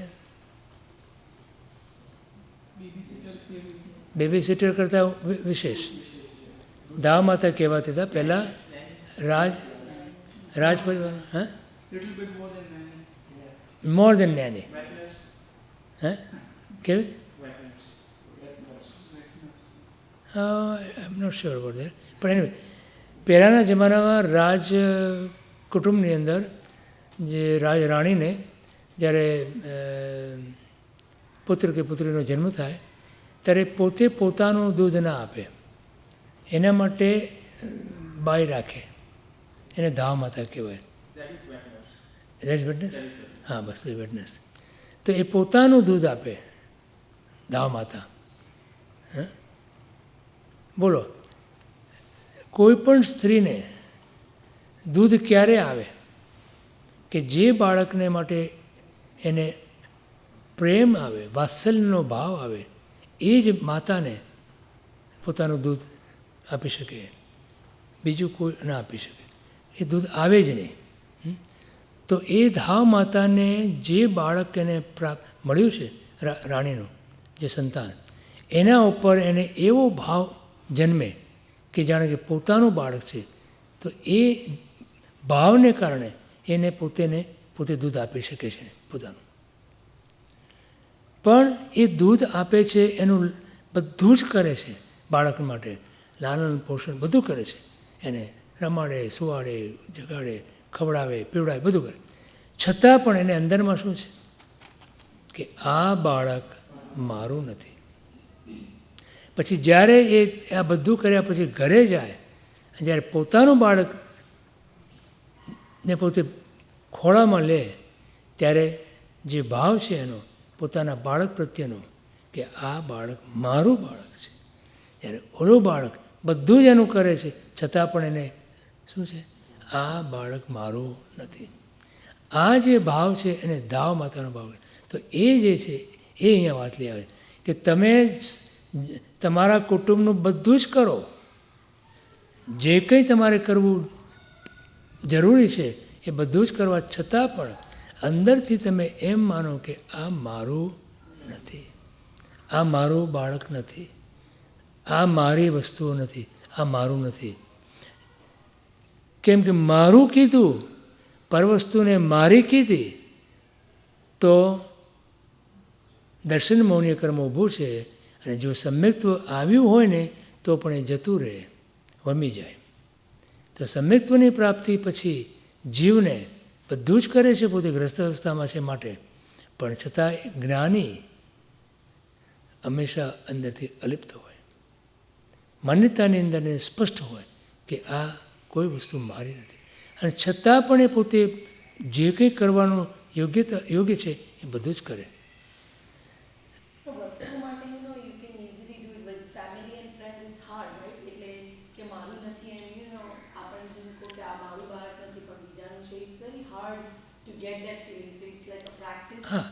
બેબી સિટર કરતાં વિશેષ ધાવ માતા કહેવાતા હતા પહેલાં રાજ પરિવાર. હા, મોર દેન નેની. હે કેવી? I am not sure about that. પણ એની પહેલાંના જમાનામાં રાજ કુટુંબની અંદર જે રાણીને જ્યારે પુત્ર કે પુત્રીનો જન્મ થાય ત્યારે પોતે પોતાનું દૂધ ના આપે, એના માટે બાઈ રાખે. એને ધાવ માતા કહેવાય. That is witness. હા, બસ વેટનેસ. તો એ પોતાનું દૂધ આપે દાવ માતા. બોલો, કોઈ પણ સ્ત્રીને દૂધ ક્યારે આવે કે જે બાળકને માટે એને પ્રેમ આવે, વાત્સલ્યનો ભાવ આવે, એ જ માતાને પોતાનું દૂધ આપી શકે, બીજું કોઈ ના આપી શકે. એ દૂધ આવે જ નહીં. તો એ ધાવ માતાને જે બાળક એને મળ્યું છે, રાણીનું જે સંતાન, એના ઉપર એને એવો ભાવ જન્મે કે જાણે કે પોતાનું બાળક છે. તો એ ભાવને કારણે એને પોતે દૂધ આપી શકે છે પોતાનું. પણ એ દૂધ આપે છે એનું બધું જ કરે છે બાળક માટે, લાલન પોષણ બધું કરે છે. એને રમાડે, સુવાડે, જગાડે, ખવડાવે, પીવડાવે, બધું કરે. છતાં પણ એને અંદરમાં શું છે કે આ બાળક મારું નથી. પછી જ્યારે એ આ બધું કર્યા પછી ઘરે જાય, જ્યારે પોતાનું બાળકને પોતે ખોળામાં લે, ત્યારે જે ભાવ છે એનો પોતાના બાળક પ્રત્યેનો કે આ બાળક મારું બાળક છે. જ્યારે ઓલું બાળક બધું જ એનું કરે છે, છતાં પણ એને શું છે, આ બાળક મારું નથી. આ જે ભાવ છે એને દાવ માતાનો ભાવ. તો એ જે છે એ અહીંયા વાત લઈ આવે કે તમે તમારા કુટુંબનું બધું જ કરો, જે કંઈ તમારે કરવું જરૂરી છે એ બધું જ કરવા છતાં પણ અંદરથી તમે એમ માનો કે આ મારું નથી, આ મારું બાળક નથી, આ મારી વસ્તુઓ નથી, આ મારું નથી. કેમ કે મારું કીધું, પરવસ્તુને મારી કીધી, તો દર્શન મૌન્ય કર્મ ઊભું છે. અને જો સમ્યક્ત્વ આવ્યું હોય ને તો પણ એ જતું રહે, વમી જાય. તો સમ્યક્ત્વની પ્રાપ્તિ પછી જીવને બધું જ કરે છે, પોતે ગ્રસ્ત અવસ્થામાં છે માટે, પણ છતાં જ્ઞાની હંમેશા અંદરથી અલિપ્ત હોય, માન્યતાની અંદર સ્પષ્ટ હોય કે આ કોઈ વસ્તુ મારી નથી. અને છતાં પણ એ પોતે જે કંઈ કરવાનું યોગ્ય છે એ બધું જ કરે. હા,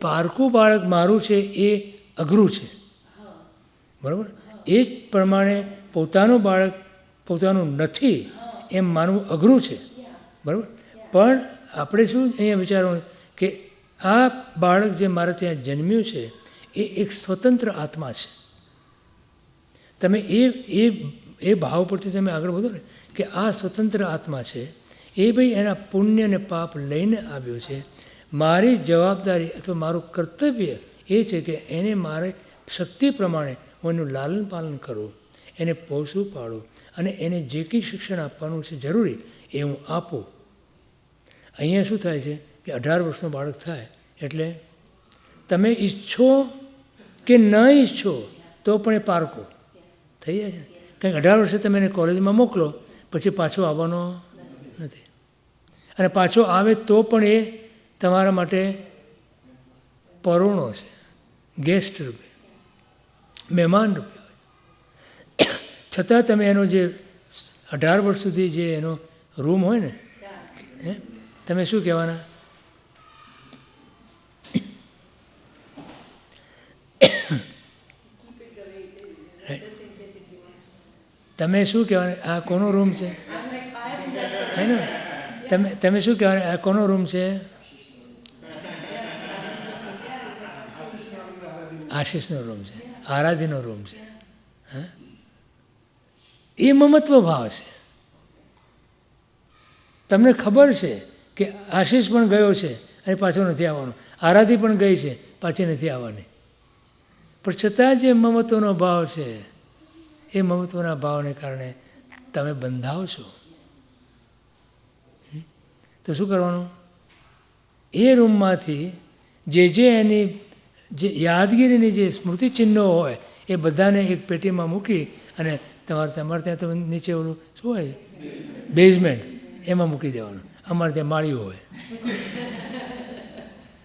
પારકું બાળક મારું છે એ અઘરું છે, બરાબર. એ જ પ્રમાણે પોતાનું બાળક પોતાનું નથી એમ માનવું અઘરું છે, બરાબર. પણ આપણે શું અહીંયા વિચારવાનું કે આ બાળક જે મારે ત્યાં જન્મ્યું છે એ એક સ્વતંત્ર આત્મા છે. તમે એ ભાવ પરથી તમે આગળ વધો ને કે આ સ્વતંત્ર આત્મા છે, એ ભાઈ એના પુણ્ય અને પાપ લઈને આવ્યો છે. મારી જવાબદારી અથવા મારું કર્તવ્ય એ છે કે એને મારે શક્તિ પ્રમાણે હું એનું લાલન પાલન કરું, એને પોષું પાડું, અને એને જે કંઈ શિક્ષણ આપવાનું છે જરૂરી એ હું આપું. અહીંયા શું થાય છે કે 18 વર્ષનું બાળક થાય એટલે તમે ઈચ્છો કે ન ઈચ્છો તો પણ એ પારકો થઈ જાય છે. કારણ કે 18 વર્ષે તમે એને કોલેજમાં મોકલો પછી પાછો આવવાનો નથી. અને પાછો આવે તો પણ એ તમારા માટે પરોણો છે, ગેસ્ટ રૂપે, મહેમાન રૂપે આવે. છતાં તમે એનો જે 18 વર્ષ સુધી જે એનો રૂમ હોય ને, તમે શું કહેવાના? તમે શું કહેવાના? આ કોનો રૂમ છે? હે ને, તમે શું કહેવાના? આ કોનો રૂમ છે? આશીષનો રૂમ છે, આરાધ્યનો રૂમ છે. હા, એ મમત્વ ભાવ છે. તમને ખબર છે કે આશીષ પણ ગયો છે અને પાછો નથી આવવાનો, આરાધી પણ ગઈ છે પાછી નથી આવવાની, પણ છતાં જે મમત્વનો ભાવ છે એ મમત્વના ભાવને કારણે તમે બંધાવ છો. તો શું કરવાનું? એ રૂમમાંથી જે એની જે યાદગીરીની જે સ્મૃતિ ચિહ્નો હોય એ બધાને એક પેટીમાં મૂકી અને તમારે ત્યાં તો નીચે ઓલું શું હોય, બેઝમેન્ટ, એમાં મૂકી દેવાનું. અમારે ત્યાં માળીઓ હોય.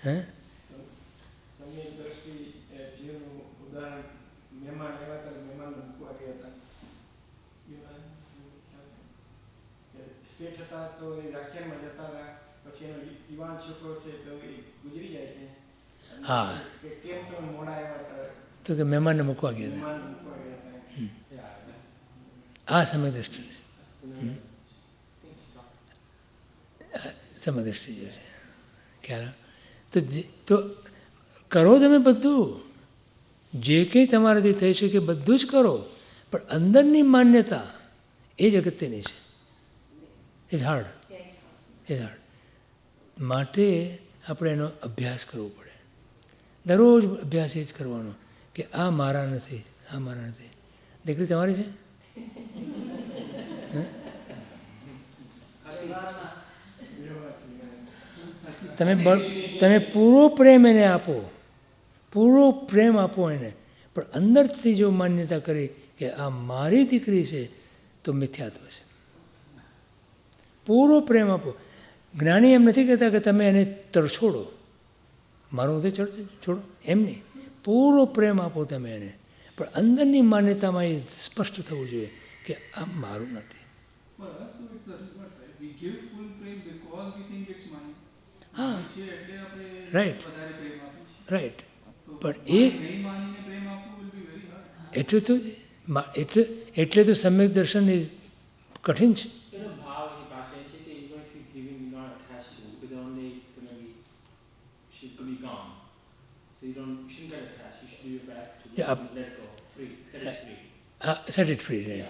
હે, શેઠ હતા તો એ વ્યાખ્યાનમાં જતા હતા, પછી એનો યુવાન છોકરો છે તો એ ગુજરી જાય છે. હા, કેમ તમે મોડા આવ્યા હતા? તો કે મહેમાનને મૂકવા ગયા હતા. મહેમાન મૂકવા ગયા હતા. આ સમય દ્રષ્ટિ છે. સમય દ્રષ્ટિ જે છે ખ્યાલ. તો કરો તમે બધું, જે કંઈ તમારાથી થઈ શકે બધું જ કરો, પણ અંદરની માન્યતા એ જ અગત્યની છે. Is hard, is hard. માટે આપણે એનો અભ્યાસ કરવો પડે. દરરોજ અભ્યાસ એ જ કરવાનો કે આ મારા નથી, આ મારા નથી. દીકરી તમારી છે? તમે પૂરો પ્રેમ એને આપો, પૂરો પ્રેમ આપો એને, પણ અંદરથી જો માન્યતા કરી કે આ મારી દીકરી છે તો મિથ્યાત્વ છે. પૂરો પ્રેમ આપો. જ્ઞાની એમ નથી કહેતા કે તમે એને તરછોડો, મારું નથી છોડો, એમ નહીં. પૂરો પ્રેમ આપો તમે એને, પણ અંદરની માન્યતામાં એ સ્પષ્ટ થવું જોઈએ કે આ મારું નથી. હા, રાઈટ, રાઈટ. પણ એટલે તો સમ્યક દર્શન એ કઠિન છે. Set it free, right?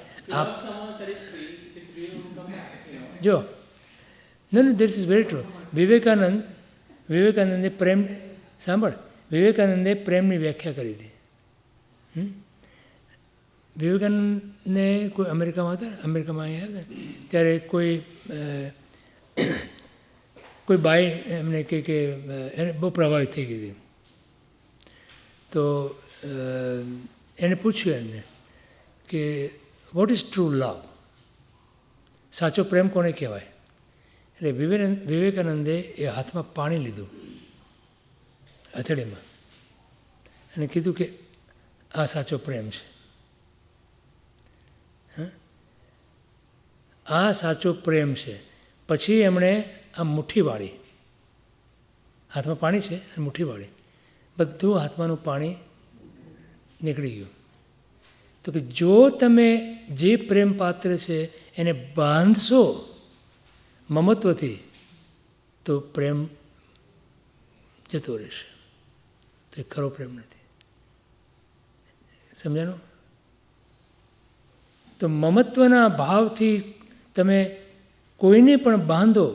જો no, this is very true. વિવેકાનંદે પ્રેમ, સાંભળ, વિવેકાનંદે પ્રેમની વ્યાખ્યા કરી હતી. વિવેકાનંદને કોઈ અમેરિકામાં અહીંયા આવ્યા હતા ત્યારે કોઈ બાઈ એમને કહે કે એને બહુ પ્રભાવિત થઈ ગઈ હતી. તો એને પૂછ્યું એમને કે વોટ ઇઝ ટ્રુ લવ, સાચો પ્રેમ કોને કહેવાય? એટલે વિવેકાનંદે એ હાથમાં પાણી લીધું હથેળીમાં અને કીધું કે આ સાચો પ્રેમ છે. આ સાચો પ્રેમ છે. પછી એમણે આ મુઠ્ઠી વાળી, હાથમાં પાણી છે અને મુઠ્ઠી વાળી, બધું હાથમાંનું પાણી નીકળી ગયું. તો કે જો તમે જે પ્રેમ પાત્ર છે એને બાંધશો મમત્વથી તો પ્રેમ જતો રહેશે, તો એ ખરો પ્રેમ નથી. સમજાણું? તો મમત્વના ભાવથી તમે કોઈને પણ બાંધો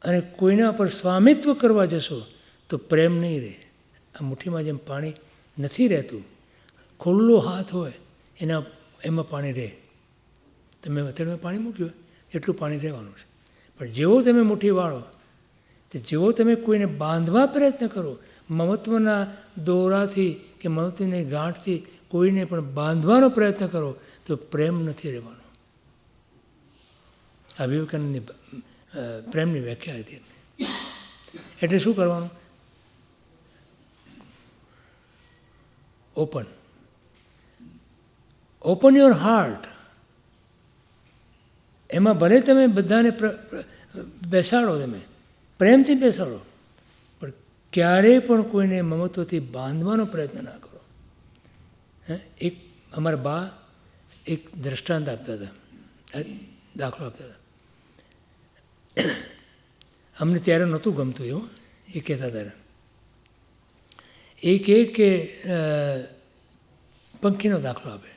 અને કોઈના પર સ્વામિત્વ કરવા જશો તો પ્રેમ નહીં રહે. આ મુઠ્ઠીમાં જેમ પાણી નથી રહેતું, ખુલ્લો હાથ હોય એમાં પાણી રહે. તમે હથેળીમાં પાણી મૂક્યું એટલું પાણી રહેવાનું છે. પણ જેવો તમે મુઠ્ઠી વાળો, તો જેવો તમે કોઈને બાંધવા પ્રયત્ન કરો, મમત્વના દોરાથી કે મમત્વની ગાંઠથી કોઈને પણ બાંધવાનો પ્રયત્ન કરો તો પ્રેમ નથી રહેવાનો. આ વિવેકાનંદની પ્રેમની વ્યાખ્યા હતી. એટલે શું કરવાનું? Open your heart. એમાં ભલે તમે બધાને બેસાડો, તમે પ્રેમથી બેસાડો, પણ ક્યારેય પણ કોઈને મમત્વથી બાંધવાનો પ્રયત્ન ના કરો. એક અમારા બા એક દ્રષ્ટાંત આપતા હતા, દાખલો આપતા હતા. અમને ત્યારે નહોતું ગમતું એવું, એ કહેતા હતા. એ કહે કે પંખીનો દાખલો આપે.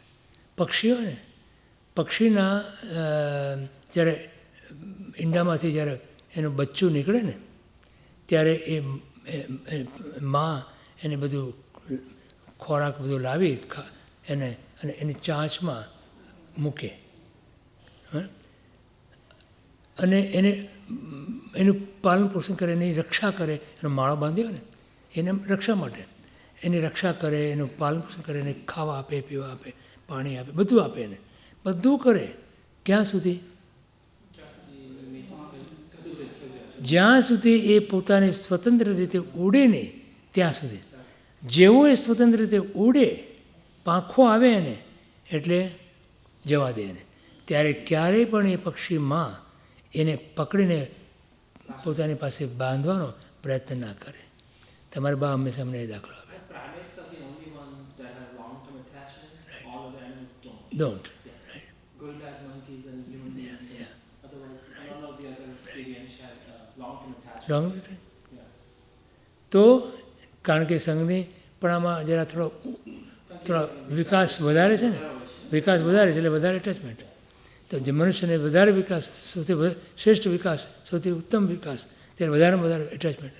પક્ષીઓ ને, પક્ષીના જ્યારે ઈંડામાંથી જ્યારે એનું બચ્ચું નીકળે ને ત્યારે એ માં એને બધું ખોરાક બધું લાવી એને અને એની ચાંચમાં મૂકે અને એનું પાલન પોષણ કરે, એની રક્ષા કરે. એનો માળો બાંધ્યો ને એને રક્ષા માટે એની રક્ષા કરે, એનું પાલન પોષણ કરે, એને ખાવા આપે, પીવા આપે, પાણી આપે, બધું આપે. એને બધું કરે. ક્યાં સુધી? જ્યાં સુધી એ પોતાની સ્વતંત્ર રીતે ઉડે નહીં ત્યાં સુધી. જેવો એ સ્વતંત્ર રીતે ઉડે, પાંખો આવે એને એટલે જવા દે એને. ત્યારે ક્યારેય પણ એ પક્ષીમાં એને પકડીને પોતાની પાસે બાંધવાનો પ્રયત્ન ના કરે. તમારા બા હંમેશા અમને એ દાખલો આપે. Primates are the only ones that have long-term attachment. All other animals don't. Don't. Gorillas, monkeys, and human beings. Otherwise, none of the other avians have long-term attachment. Long. Yeah. તો કારણ કે સંઘની પણ આમાં જરા થોડો વિકાસ વધારે છે ને, વિકાસ વધારે છે એટલે વધારે એટેચમેન્ટ. તો જે મનુષ્યને વધારે વિકાસ, સૌથી શ્રેષ્ઠ વિકાસ, સૌથી ઉત્તમ વિકાસ, ત્યારે વધારેમાં વધારે એટેચમેન્ટ.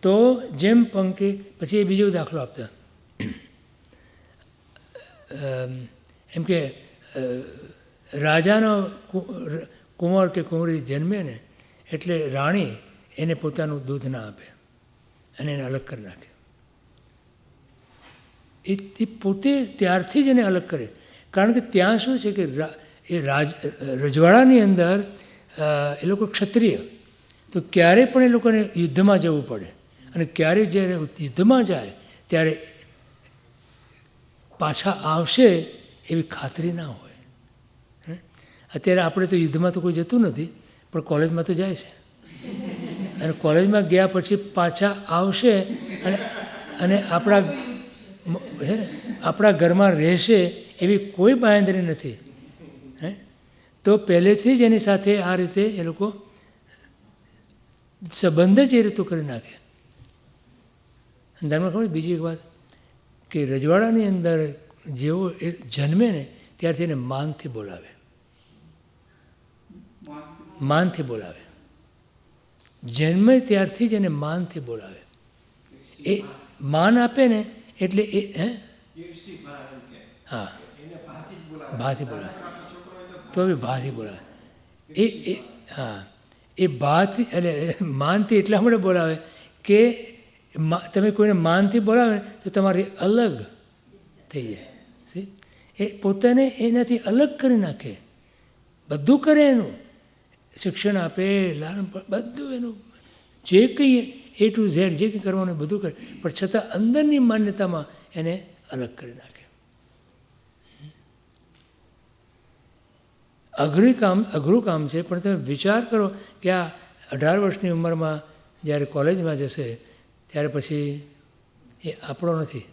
તો જેમ પંખી, પછી એ બીજો દાખલો આપતા એમ કે રાજાનો કુંવર કે કુંવરી જન્મે ને એટલે રાણી એને પોતાનું દૂધ ના આપે અને એને અલગ કરી નાખે. એ પોતે ત્યારથી જ એને અલગ કરે. કારણ કે ત્યાં શું છે કે એ રજવાડાની અંદર એ લોકો ક્ષત્રિય, તો ક્યારેય પણ એ લોકોને યુદ્ધમાં જવું પડે અને ક્યારેય જ્યારે યુદ્ધમાં જાય ત્યારે પાછા આવશે એવી ખાતરી ના હોય. અત્યારે આપણે તો યુદ્ધમાં તો કોઈ જતું નથી, પણ કોલેજમાં તો જાય છે અને કોલેજમાં ગયા પછી પાછા આવશે અને આપણા ઘરમાં રહેશે એવી કોઈ બાંયધરી નથી. તો પહેલેથી જ એની સાથે આ રીતે એ લોકો સંબંધ જ એ રીતો કરી નાખે. અંદરમાં ખબર બીજી એક વાત કે રજવાડાની અંદર જેવો એ જન્મે ને ત્યારથી એને માનથી બોલાવે, માનથી બોલાવે. જન્મે ત્યારથી જ એને માનથી બોલાવે. એ માન આપે ને એટલે એ હા ભાથી બોલાવે, તો બી ભાથી બોલાવે. એ હા એ ભાથી એટલે માનથી એટલા માટે બોલાવે કે તમે કોઈને માનથી બોલાવે તો તમારી અલગ થઈ જાય. એ પોતાને એનાથી અલગ કરી નાખે, બધું કરે એનું, શિક્ષણ આપે, લાલન બધું એનું જે કંઈ A to Z જે કંઈ કરવાનું બધું કરે, પણ છતાં અંદરની માન્યતામાં એને અલગ કરી નાખે. અઘરું કામ છે, પણ તમે વિચાર કરો કે આ 18 વર્ષની ઉંમરમાં જ્યારે કોલેજમાં જશે ત્યારે પછી એ આપણો નથી.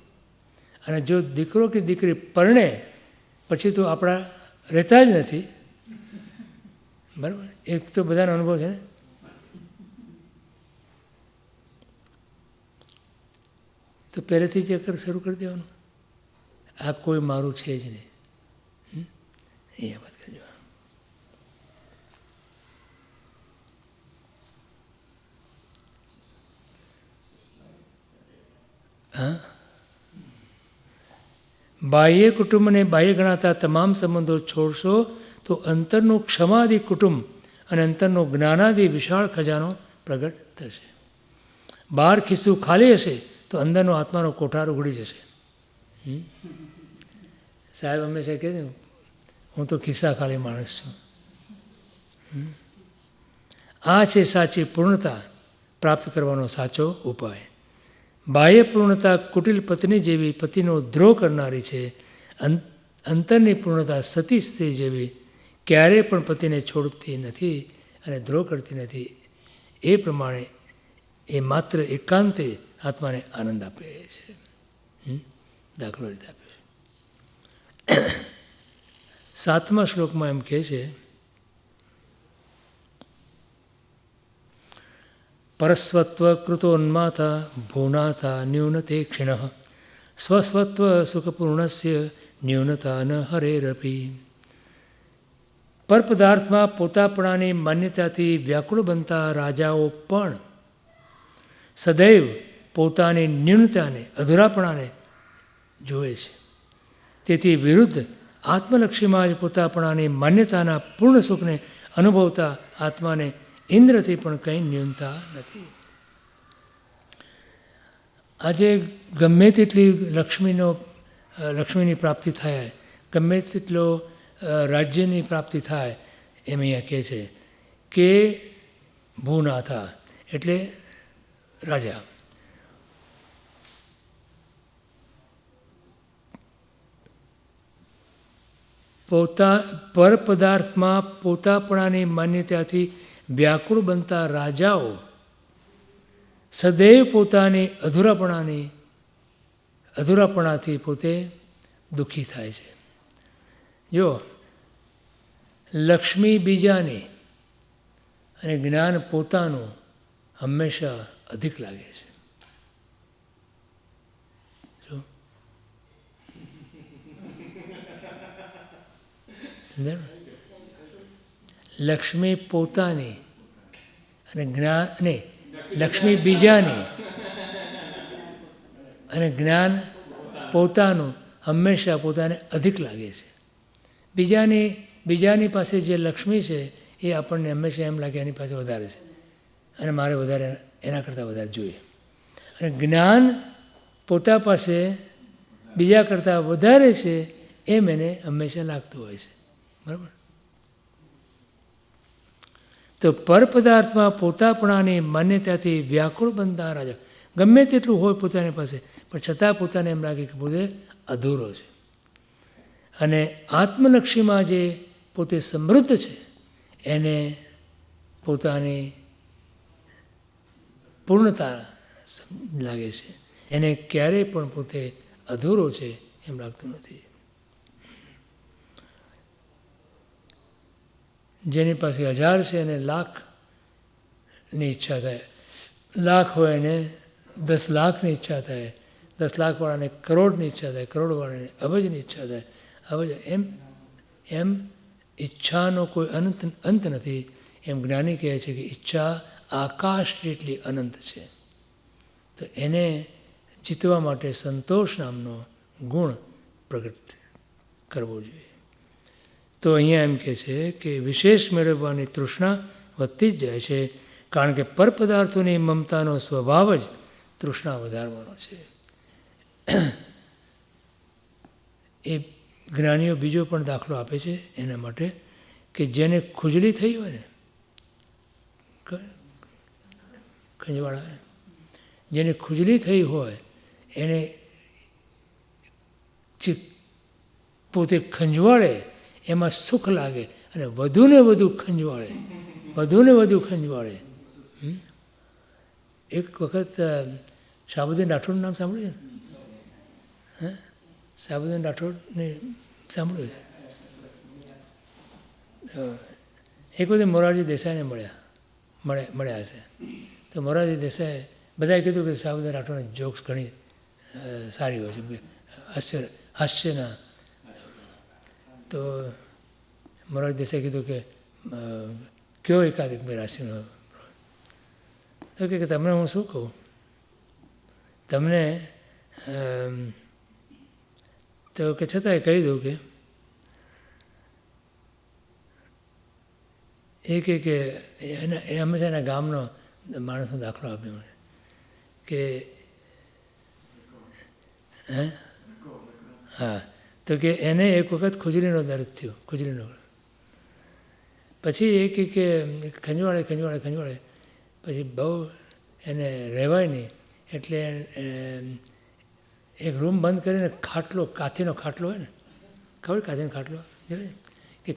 અને જો દીકરો કે દીકરી પરણે પછી તો આપણા રહેતા જ નથી. બરાબર, એક તો બધાનો અનુભવ છે ને. તો પહેલેથી જ શરૂ કરી દેવાનું, આ કોઈ મારું છે જ નહીં. એ વાત કરજો. હા, બાહ્ય કુટુંબને બાહ્ય ગણાતા તમામ સંબંધો છોડશો તો અંતરનું ક્ષમાદિ કુટુંબ અને અંતરનો જ્ઞાનાદિ વિશાળ ખજાનો પ્રગટ થશે. બહાર ખિસ્સું ખાલી હશે તો અંદરનો આત્માનો કોઠાર ઉઘડી જશે. સાહેબ હંમેશા કહે છે હું તો ખિસ્સા ખાલી માણસ છું. આ છે સાચી પૂર્ણતા પ્રાપ્ત કરવાનો સાચો ઉપાય. બાહ્ય પૂર્ણતા કુટિલ પત્ની જેવી પતિનો દ્રોહ કરનારી છે. અંતરની પૂર્ણતા સતી સ્ત્રી જેવી ક્યારેય પણ પતિને છોડતી નથી અને દ્રોહ કરતી નથી. એ પ્રમાણે એ માત્ર એકાંતે આત્માને આનંદ આપે છે. દાખલો રીતે આપે છે. 7મા શ્લોકમાં એમ કહે છે, પરસ્વત્વ કૃતોન્માતા ભૂનાથા ન્યૂનતે ક્ષિણ સ્વસ્વત્વ સુખપૂર્ણસ્ય ન્યૂનતા ન હરેરપી. પરપદાર્થમાં પોતાપણાની માન્યતાથી વ્યાકુળ બનતા રાજાઓ પણ સદૈવ પોતાની ન્યૂનતાને, અધૂરાપણાને જોવે છે. તેથી વિરુદ્ધ આત્મલક્ષીમાં જ પોતાપણાની માન્યતાના પૂર્ણ સુખને અનુભવતા આત્માને ઇન્દ્રથી પણ કંઈ ન્યૂનતા નથી. આજે ગમે તેટલી લક્ષ્મીની પ્રાપ્તિ થાય, ગમે તેટલો રાજ્યની પ્રાપ્તિ થાય, એમ અહીંયા કહે છે કે ભૂનાથા એટલે રાજા. પર પદાર્થમાં પોતાપણાની માન્યતાથી વ્યાકુળ બનતા રાજાઓ સદૈવ પોતાની અધૂરાપણાથી પોતે દુઃખી થાય છે. જો લક્ષ્મી બીજાની અને જ્ઞાન પોતાનું હંમેશા અધિક લાગે છે. શું સમજાયું? લક્ષ્મી પોતાની અને જ્ઞાન નહીં, લક્ષ્મી બીજાની અને જ્ઞાન પોતાનું હંમેશા પોતાને અધિક લાગે છે. બીજાની પાસે જે લક્ષ્મી છે એ આપણને હંમેશા એમ લાગે એની પાસે વધારે છે અને મારે વધારે એના કરતાં વધારે જોઈએ. અને જ્ઞાન પોતા પાસે બીજા કરતાં વધારે છે એમ એને હંમેશા લાગતું હોય છે. બરાબર? તો પરપદાર્થમાં પોતાપણાની માન્યતાથી વ્યાકુળ બનતા રાજા ગમે તેટલું હોય પોતાની પાસે, પણ છતાં પોતાને એમ લાગે કે પોતે અધૂરો છે. અને આત્મલક્ષીમાં જે પોતે સમૃદ્ધ છે એને પોતાની પૂર્ણતા લાગે છે. એને ક્યારેય પણ પોતે અધૂરો છે એમ લાગતું નથી. જેની પાસે 1000 છે એને લાખની ઈચ્છા થાય, લાખ હોય એને 10 લાખની ઈચ્છા થાય, 10 લાખવાળાને કરોડની ઈચ્છા થાય, કરોડવાળાને અબજની ઈચ્છા થાય. અબજ એમ ઈચ્છાનો કોઈ અંત નથી. એમ જ્ઞાની કહે છે કે ઈચ્છા આકાશ જેટલી અનંત છે. તો એને જીતવા માટે સંતોષ નામનો ગુણ પ્રગટ કરવો જોઈએ. તો અહીંયા એમ કહે છે કે વિશેષ મેળવવાની તૃષ્ણા વધતી જ જાય છે, કારણ કે પરપદાર્થોની મમતાનો સ્વભાવ જ તૃષ્ણા વધારવાનો છે. એ જ્ઞાનીઓ બીજો પણ દાખલો આપે છે એના માટે કે જેને ખુજલી થઈ હોય ને, ખંજવાળા, જેને ખુજલી થઈ હોય એને પોતે ખંજવાળે એમાં સુખ લાગે અને વધુને વધુ ખંજવાળે. એક વખત શાહબુદ્દીન રાઠોડનું નામ સાંભળ્યું છે ને? શાહબુદ્દીન રાઠોડને સાંભળ્યું છે? એક વખતે મોરારજી દેસાઈને મળ્યા હશે. તો મોરારજી દેસાઈ બધાએ કીધું કે શાહબુદ્દીન રાઠોડની જોક્સ ઘણી સારી હોય છે, હાસ્યના. તો મોરારજી દેસાઈ કીધું કે કયો એકાદ એક રાશિનો. તો કે તમને હું શું કહું, તમને તો કે છતાંય કહી દઉં કે કે એ હંમેશા એના ગામનો માણસનો દાખલો આપ્યો મને કે હા, તો કે એને એક વખત ખુજલીનો દર્દ થયો, ખુજલીનો. પછી એ કે ખંજવાળે પછી બહુ એને રહેવાય નહીં એટલે એક રૂમ બંધ કરીને કાથીનો ખાટલો હોય ને, ખબર કાથીનો ખાટલો જોયો કે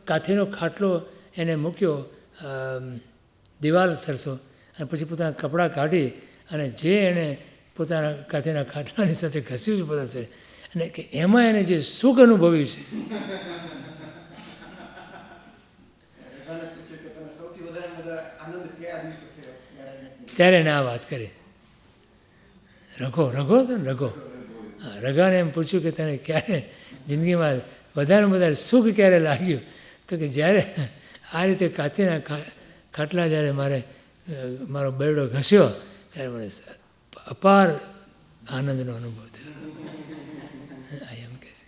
કાથીનો ખાટલો એને મૂક્યો દિવાલ સરસો, અને પછી પોતાના કપડાં કાઢી અને જે એણે પોતાના કાથીના ખાટલાની સાથે ઘસ્યું છે પોતાના શરીર, અને કે એમાં એને જે સુખ અનુભવ્યું છે. ત્યારે એને આ વાત કરી. રઘો હતો ને, હા, રઘાને એમ પૂછ્યું કે તને ક્યારે જિંદગીમાં વધારે સુખ ક્યારે લાગ્યું? તો કે જ્યારે આ રીતે કાથીના ખાટલા જ્યારે મારો બેરડો ઘસ્યો ત્યારે મને અપાર આનંદનો અનુભવ થયો. એમ કે છે.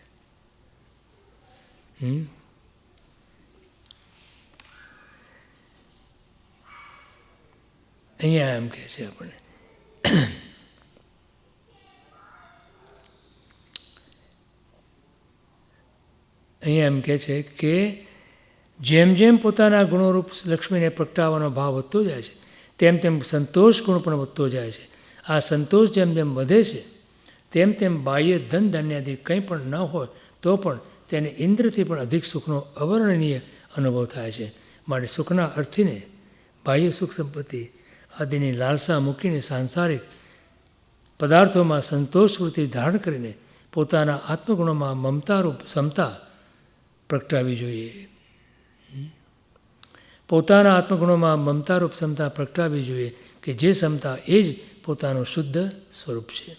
અહીંયા એમ કહે છે આપણને અહીંયા એમ કહે છે કે જેમ જેમ પોતાના ગુણોરૂપ લક્ષ્મીને પ્રગટાવવાનો ભાવ વધતો જાય છે તેમ તેમ સંતોષ ગુણ પણ વધતો જાય છે. આ સંતોષ જેમ જેમ વધે છે તેમ તેમ બાહ્ય ધન ધાન્યાદિ કંઈ પણ ન હોય તો પણ તેને ઇન્દ્રથી પણ અધિક સુખનો અવર્ણનીય અનુભવ થાય છે. માટે સુખના અર્થીને બાહ્ય સુખ સંપત્તિ આદિની લાલસા મૂકીને સાંસારિક પદાર્થોમાં સંતોષ વૃત્તિ ધારણ કરીને પોતાના આત્મગુણોમાં મમતારૂપ સમતા પ્રગટાવવી જોઈએ. પોતાના આત્મગુણોમાં મમતારૂપ ક્ષમતા પ્રગટાવવી જોઈએ કે જે ક્ષમતા એ જ પોતાનું શુદ્ધ સ્વરૂપ છે.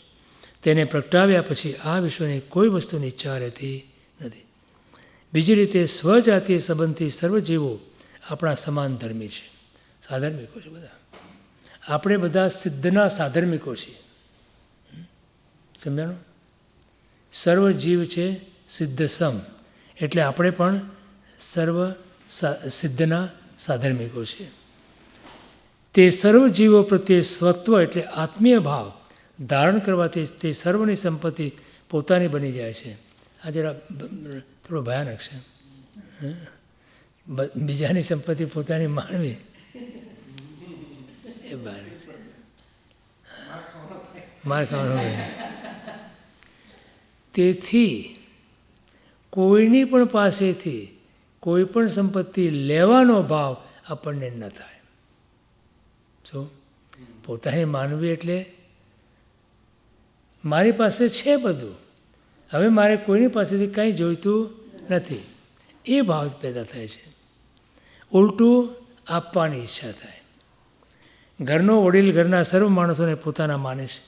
તેને પ્રગટાવ્યા પછી આ વિશ્વની કોઈ વસ્તુની ઈચ્છા રહેતી નથી. બીજી રીતે સ્વજાતીય સંબંધથી સર્વ જીવો આપણા સમાન ધર્મી છે, સાધર્મિકો છે. બધા આપણે બધા સિદ્ધના સાધર્મિકો છીએ. સમજાણું? સર્વ જીવ છે સિદ્ધ સમ, એટલે આપણે પણ સર્વ સિદ્ધના સાધર્મિકો છે. તે સર્વ જીવો પ્રત્યે સ્વત્વ એટલે આત્મીય ભાવ ધારણ કરવાથી તે સર્વની સંપત્તિ પોતાની બની જાય છે. આ જરા થોડો ભયાનક છે. બીજાની સંપત્તિ પોતાની માનવી એ ભયાનક છે. માર ખાવાનો. તેથી કોઈની પણ પાસેથી કોઈ પણ સંપત્તિ લેવાનો ભાવ આપણને ન થાય. શું? પોતાની માનવી એટલે મારી પાસે છે બધું, હવે મારે કોઈની પાસેથી કંઈ જોઈતું નથી, એ ભાવ પેદા થાય છે. ઉલટું આપવાની ઈચ્છા થાય. ઘરનો વડીલ ઘરના સર્વ માણસોને પોતાના માને છે,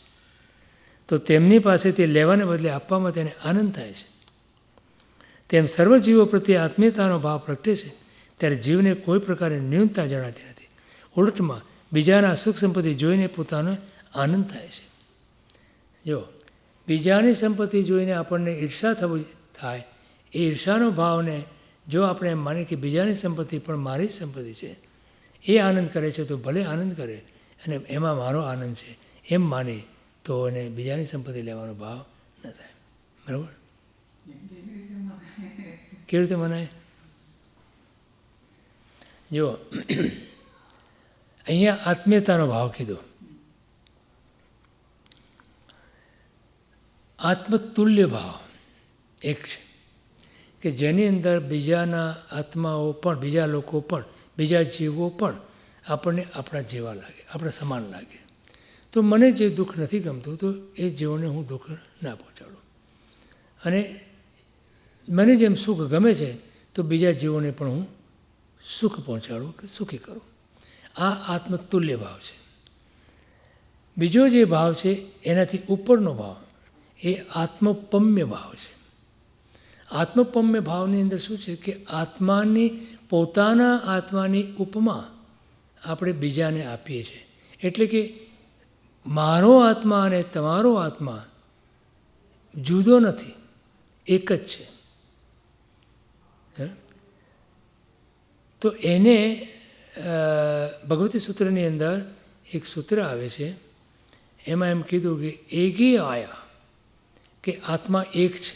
તો તેમની પાસેથી લેવાને બદલે આપવામાં તેને આનંદ થાય છે. તેમ સર્વ જીવો પ્રત્યે આત્મીયતાનો ભાવ પ્રગટે છે ત્યારે જીવને કોઈ પ્રકારની ન્યૂનતા જણાતી નથી. ઉલટમાં બીજાના સુખ સંપત્તિ જોઈને પોતાનો આનંદ થાય છે. જો બીજાની સંપત્તિ જોઈને આપણને ઈર્ષા થવું થાય, એ ઈર્ષાનો ભાવને જો આપણે એમ માનીએ કે બીજાની સંપત્તિ પણ મારી જ સંપત્તિ છે, એ આનંદ કરે છે તો ભલે આનંદ કરે, અને એમાં મારો આનંદ છે એમ માની તો એને બીજાની સંપત્તિ લેવાનો ભાવ ન થાય. બરાબર? કેવી રીતે મનાય? જો અહીંયા આત્મીયતાનો ભાવ કીધો. આત્મતુલ્ય ભાવ એક છે કે જેની અંદર બીજાના આત્માઓ પણ, બીજા લોકો પણ, બીજા જીવો પણ આપણને આપણા જેવા લાગે, આપણા સમાન લાગે. તો મને જે દુઃખ નથી ગમતું તો એ જીવોને હું દુઃખ ના પહોંચાડું, અને મને જેમ સુખ ગમે છે તો બીજા જીવોને પણ હું સુખ પહોંચાડું કે સુખી કરું. આ આત્મતુલ્ય ભાવ છે. બીજો જે ભાવ છે એનાથી ઉપરનો ભાવ એ આત્મપમ્ય ભાવ છે. આત્મપમ્ય ભાવની અંદર શું છે કે આત્માની, પોતાના આત્માની ઉપમા આપણે બીજાને આપીએ છીએ. એટલે કે મારો આત્મા અને તમારો આત્મા જુદો નથી, એક જ છે. તો એને ભગવતી સૂત્રની અંદર એક સૂત્ર આવે છે, એમાં એમ કીધું કે એકી આયા, કે આત્મા એક છે.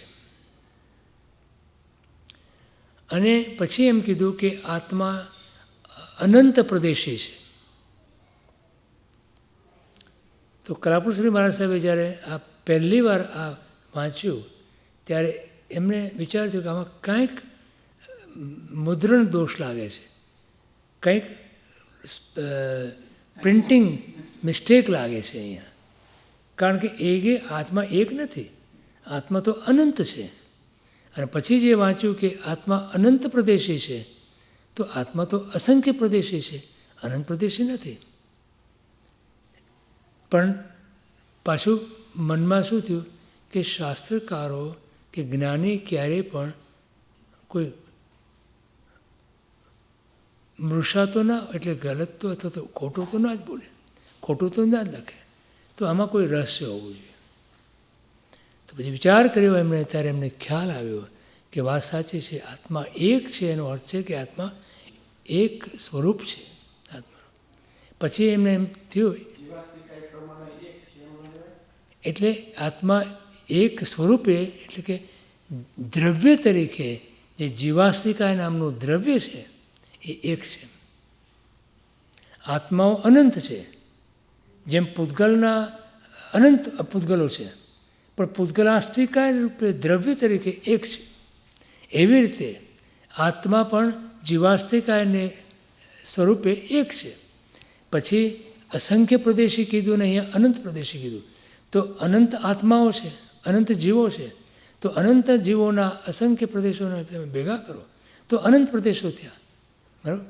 અને પછી એમ કીધું કે આત્મા અનંત પ્રદેશી છે. તો કલાપુર શ્રી મહારાજ સાહેબે જ્યારે આ પહેલી વાર આ વાંચ્યું ત્યારે એમને વિચાર થયો કે આમાં કંઈક મુદ્રણ દોષ લાગે છે, કંઈક પ્રિન્ટિંગ મિસ્ટેક લાગે છે અહીંયા. કારણ કે એ આત્મા એક નથી, આત્મા તો અનંત છે. અને પછી જે વાંચ્યું કે આત્મા અનંત પ્રદેશી છે, તો આત્મા તો અસંખ્ય પ્રદેશી છે, અનંત પ્રદેશી નથી. પણ પાછું મનમાં શું થયું કે શાસ્ત્રકારો કે જ્ઞાની ક્યારેય પણ કોઈ મૃષા તો ના, એટલે ગલત તો અથવા તો ખોટું તો ના જ બોલે, ખોટું તો ના જ લખે. તો આમાં કોઈ રહસ્ય હોવું જોઈએ. તો પછી વિચાર કર્યો એમણે, ત્યારે એમને ખ્યાલ આવ્યો કે વાત સાચી છે, આત્મા એક છે. એનો અર્થ છે કે આત્મા એક સ્વરૂપ છે આત્માનું. પછી એમને એમ થયું, એટલે આત્મા એક સ્વરૂપે, એટલે કે દ્રવ્ય તરીકે જે જીવાસ્તિકા નામનું દ્રવ્ય છે એ એક છે. આત્માઓ અનંત છે, જેમ પૂતગલના અનંત પૂતગલો છે, પણ પૂતગલાસ્તિકા રૂપે દ્રવ્ય તરીકે એક છે. એવી રીતે આત્મા પણ જીવાસ્તિકાયને સ્વરૂપે એક છે. પછી અસંખ્ય પ્રદેશી કીધું ને અહીંયા અનંત પ્રદેશી કીધું. તો અનંત આત્માઓ છે, અનંત જીવો છે. તો અનંત જીવોના અસંખ્ય પ્રદેશોને તમે ભેગા કરો તો અનંત પ્રદેશો થયા. બરાબર.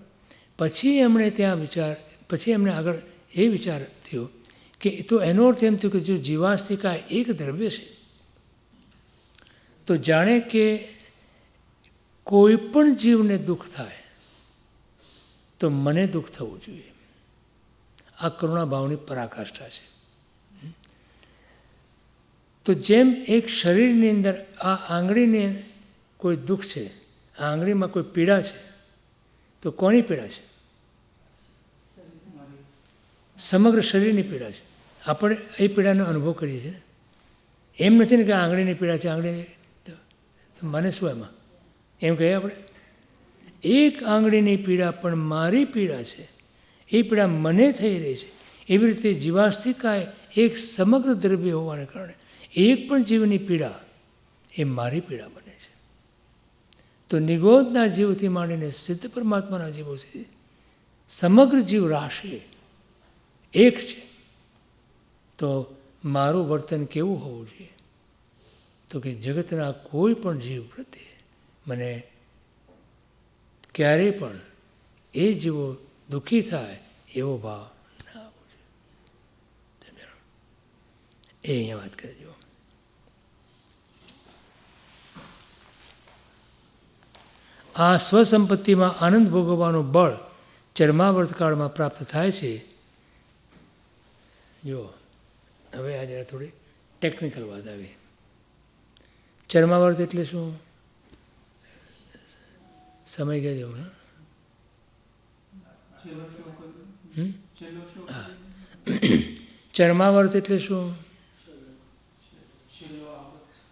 પછી એમણે આગળ એ વિચાર થયો કે તો એનો અર્થ એમ થયો કે જો જીવાસ્તિકા એક દ્રવ્ય છે તો જાણે કે કોઈ પણ જીવને દુઃખ થાય તો મને દુઃખ થવું જોઈએ. આ કરુણાભાવની પરાકાષ્ઠા છે. તો જેમ એક શરીરની અંદર આ આંગળીને કોઈ દુઃખ છે, આ આંગળીમાં કોઈ પીડા છે, તો કોની પીડા છે? સમગ્ર શરીરની પીડા છે. આપણે એ પીડાનો અનુભવ કરીએ છીએ. એમ નથી ને કે આંગળીની પીડા છે, આંગળી મને શું એમાં એમ કહીએ આપણે. એક આંગળીની પીડા પણ મારી પીડા છે, એ પીડા મને થઈ રહી છે. એવી રીતે જીવાસ્તિકાએ એક સમગ્ર દ્રવ્ય હોવાને કારણે એક પણ જીવની પીડા એ મારી પીડા બને છે. તો નિગોદના જીવથી માંડીને સિદ્ધ પરમાત્માના જીવો સુધી સમગ્ર જીવ રાશિ એક છે. તો મારું વર્તન કેવું હોવું જોઈએ? તો કે જગતના કોઈ પણ જીવ પ્રત્યે મને ક્યારેય પણ એ જીવો દુઃખી થાય એવો ભાવ ના આવવો જોઈએ. એ અહીંયા વાત કરજો. આ સ્વસંપત્તિમાં આનંદ ભોગવવાનું બળ ચરમાવર્ત કાળમાં પ્રાપ્ત થાય છે. જો હવે આ જરા થોડી ટેકનિકલ વાત આવી. ચરમાવર્ત એટલે શું? સમય કહેજો. હા, ચરમાવર્ત એટલે શું?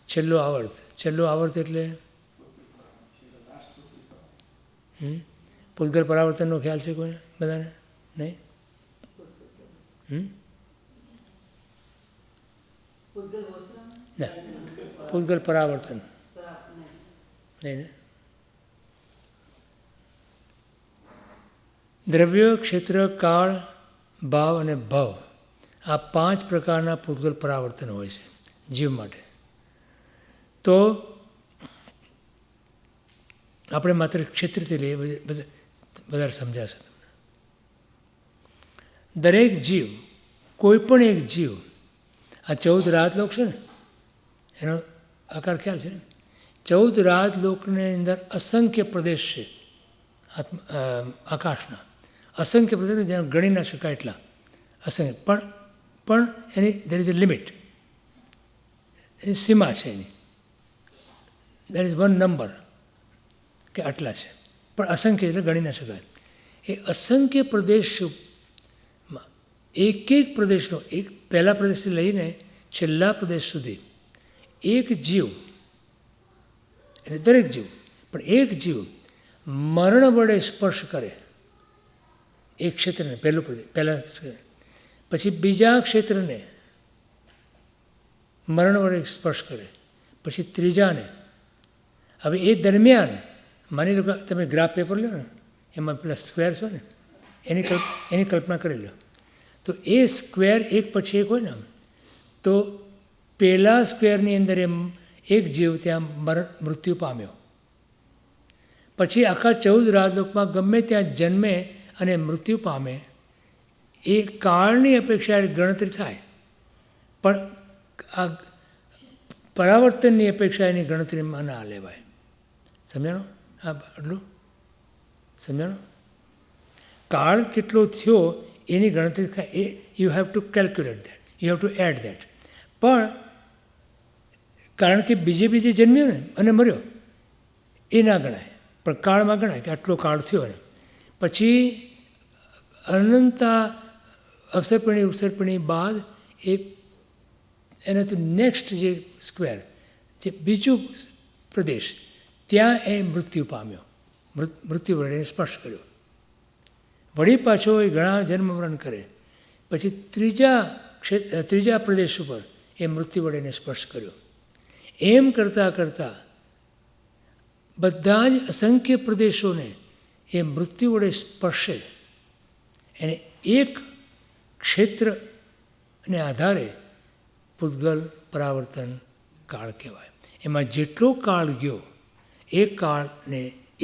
છેલ્લો આવર્ત. છેલ્લો આવર્ત એટલે પૂતગલ પરાવર્તનનો ખ્યાલ છે કોઈને? બધાને નહીં? ના, પૂતગલ પરાવર્તન નહીં ને? દ્રવ્ય, ક્ષેત્ર, કાળ, ભાવ અને ભવ, આ 5 પ્રકારના પૂતગલ પરાવર્તન હોય છે જીવ માટે. તો આપણે માત્ર ક્ષેત્રથી લઈએ, વધારે સમજાશે તમને. દરેક જીવ, કોઈ પણ એક જીવ, આ 14 રાજલોક છે ને, એનો આકાર ખ્યાલ છે ને? 14 રાજલોકની અંદર અસંખ્ય પ્રદેશ છે આકાશના. અસંખ્ય પ્રદેશ જેને ગણી ના શકાય એટલા અસંખ્ય. પણ એની દેર ઇઝ અ લિમિટ, એની સીમા છે એની. દેર ઇઝ વન નંબર કે આટલા છે, પણ અસંખ્ય એટલે ગણી ના શકાય. એ અસંખ્ય પ્રદેશમાં એક એક પ્રદેશનો, એક પહેલા પ્રદેશથી લઈને છેલ્લા પ્રદેશ સુધી એક જીવ, એટલે દરેક જીવ, પણ એક જીવ મરણ વડે સ્પર્શ કરે એક ક્ષેત્રને, પહેલું પ્રદેશ, પહેલા પછી બીજા ક્ષેત્રને મરણ વડે સ્પર્શ કરે, પછી ત્રીજાને. હવે એ દરમિયાન માની લો કે તમે ગ્રાફ પેપર લો ને, એમાં પેલા સ્ક્વેર્સ હોય ને, એની કલ્પના કરી લો. તો એ સ્ક્વેર એક પછી એક હોય ને, તો પહેલા સ્ક્વેરની અંદર એક જીવ ત્યાં મૃત્યુ પામ્યો. પછી આખા 14 રાજલોકમાં ગમે ત્યાં જન્મે અને મૃત્યુ પામે, એ કાળની અપેક્ષા ગણતરી થાય, પણ આ પરાવર્તનની અપેક્ષા એની ગણતરીમાં ના લેવાય. સમજાણો? હા, આટલું સમજાણો? કાળ કેટલો થયો એની ગણતરી થાય, એ you have to calculate that, you have to add that. પણ કારણ કે બીજે જન્મ્યો ને અને મર્યો એ ના ગણાય, પણ કાળમાં ગણાય કે આટલો કાળ થયો ને. પછી અનંતા અવસરપણી બાદ એનાથી નેક્સ્ટ જે સ્ક્વેર, જે બીજું પ્રદેશ, ત્યાં એ મૃત્યુ પામ્યો, મૃત્યુ વડે સ્પર્શ કર્યો. વળી પાછો એ ઘણા જન્મમરણ કરે, પછી ત્રીજા પ્રદેશ ઉપર એ મૃત્યુ વડે સ્પર્શ કર્યો. એમ કરતાં કરતાં બધા જ અસંખ્ય પ્રદેશોને એ મૃત્યુ વડે સ્પર્શે એને એક ક્ષેત્રને આધારે પૂતગલ પરાવર્તન કાળ કહેવાય. એમાં જેટલો કાળ ગયો એ કાળને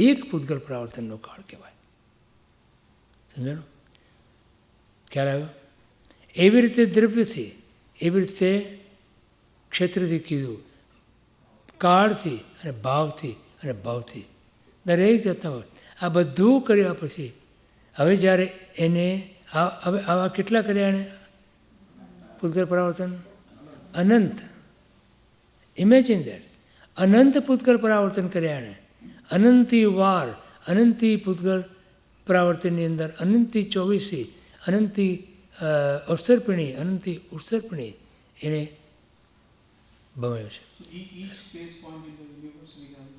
એક પૂતગલ પરાવર્તનનો કાળ કહેવાય. સમજાણું? ખ્યાલ આવ્યો? એવી રીતે દ્રવ્યથી, એવી રીતે ક્ષેત્રથી કીધું, કાળથી અને ભાવથી અને ભાવથી દરેક જાતના આ બધું કર્યા પછી હવે જ્યારે એને હવે આવા કેટલા કર્યા એને પૂતગલ પરાવર્તન? અનંત. Imagine that. અનંત પૂતગલ પરાવર્તન કર્યા એણે. અનંતી વાર, અનંતી પૂતગલ પરાવર્તનની અંદર અનંતી ચોવીસી, અનંતી અવસર્પિણી, અનંતી ઉત્સર્પિણી એને ભમાયો છે. Each space point in the universe we have.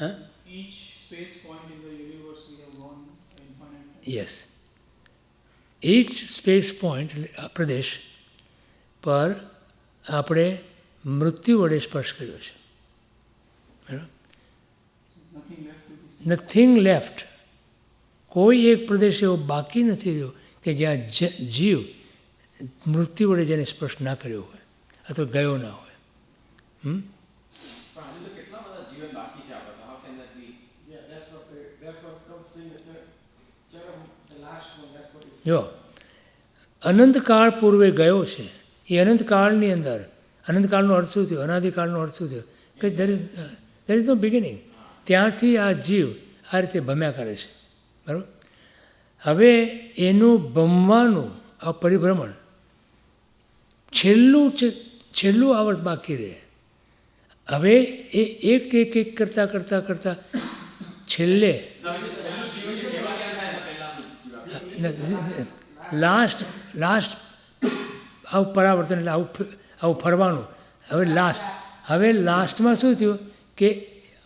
હા? Each space point in the universe we have gone infinite time. Yes. Each space point પ્રદેશ પર આપણે મૃત્યુ વડે સ્પર્શ કર્યો છે. બરાબર? Nothing left to be seen. Nothing left. કોઈ એક પ્રદેશ એવો બાકી નથી રહ્યો કે જ્યાં જીવ મૃત્યુ વડે જેને સ્પર્શ ના કર્યો હોય અથવા ગયો ના હોય. પણ હજુ તો કેટલા બધા જીવન બાકી છે આપણે તો. How can that be? Yeah, that's what comes in the charam, the last one, that's what is. જો અનંતકાળ પૂર્વે ગયો છે એ અનંતકાળની અંદર અનંતકાળનો અર્થ શું થયો? અનાદિકાળનો અર્થ શું થયો? કે દેર ઇઝ નો બિગિનિંગ. ત્યાંથી આ જીવ આ રીતે ભમ્યા કરે છે. બરાબર? હવે એનું ભમવાનું આ પરિભ્રમણ છેલ્લું આવર્ત બાકી રહે. હવે એ એક કરતાં કરતાં કરતાં છેલ્લે લાસ્ટ આવું પરાવર્તન એટલે આવું ફરવાનું. હવે લાસ્ટમાં શું થયું કે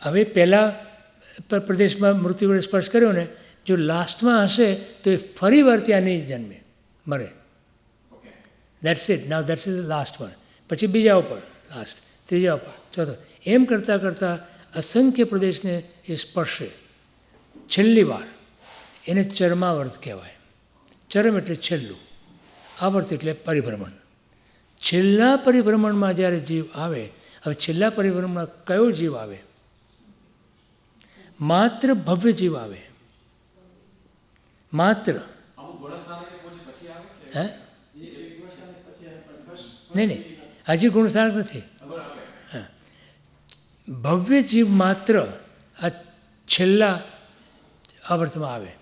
હવે પહેલાં પ્રદેશમાં મૃત્યુ વડે સ્પર્શ કર્યો ને, જો લાસ્ટમાં હશે તો એ ફરી વાર ત્યાં નહીં જન્મે, મરે. That's it. Now that's is the last one. પછી બીજા ઉપર લાસ્ટ, ત્રીજા ઉપર, ચોથો, એમ કરતાં કરતાં અસંખ્ય પ્રદેશને એ સ્પર્શે છેલ્લી વાર. એને ચરમાવર્ત કહેવાય. ચરમ એટલે છેલ્લું, આવર્ત એટલે પરિભ્રમણ. છેલ્લા પરિભ્રમણમાં જ્યારે જીવ આવે, હવે છેલ્લા પરિભ્રમણમાં કયો જીવ આવે? માત્ર ભવ્ય જીવ આવે. માત્ર. અમુક ગુણસ્થાન પછી આવે કે? હે? નહીં, હજી ગુણસ્થાનક નથી. હા, ભવ્ય જીવ માત્ર આ છેલ્લા આવર્તમાં આવે.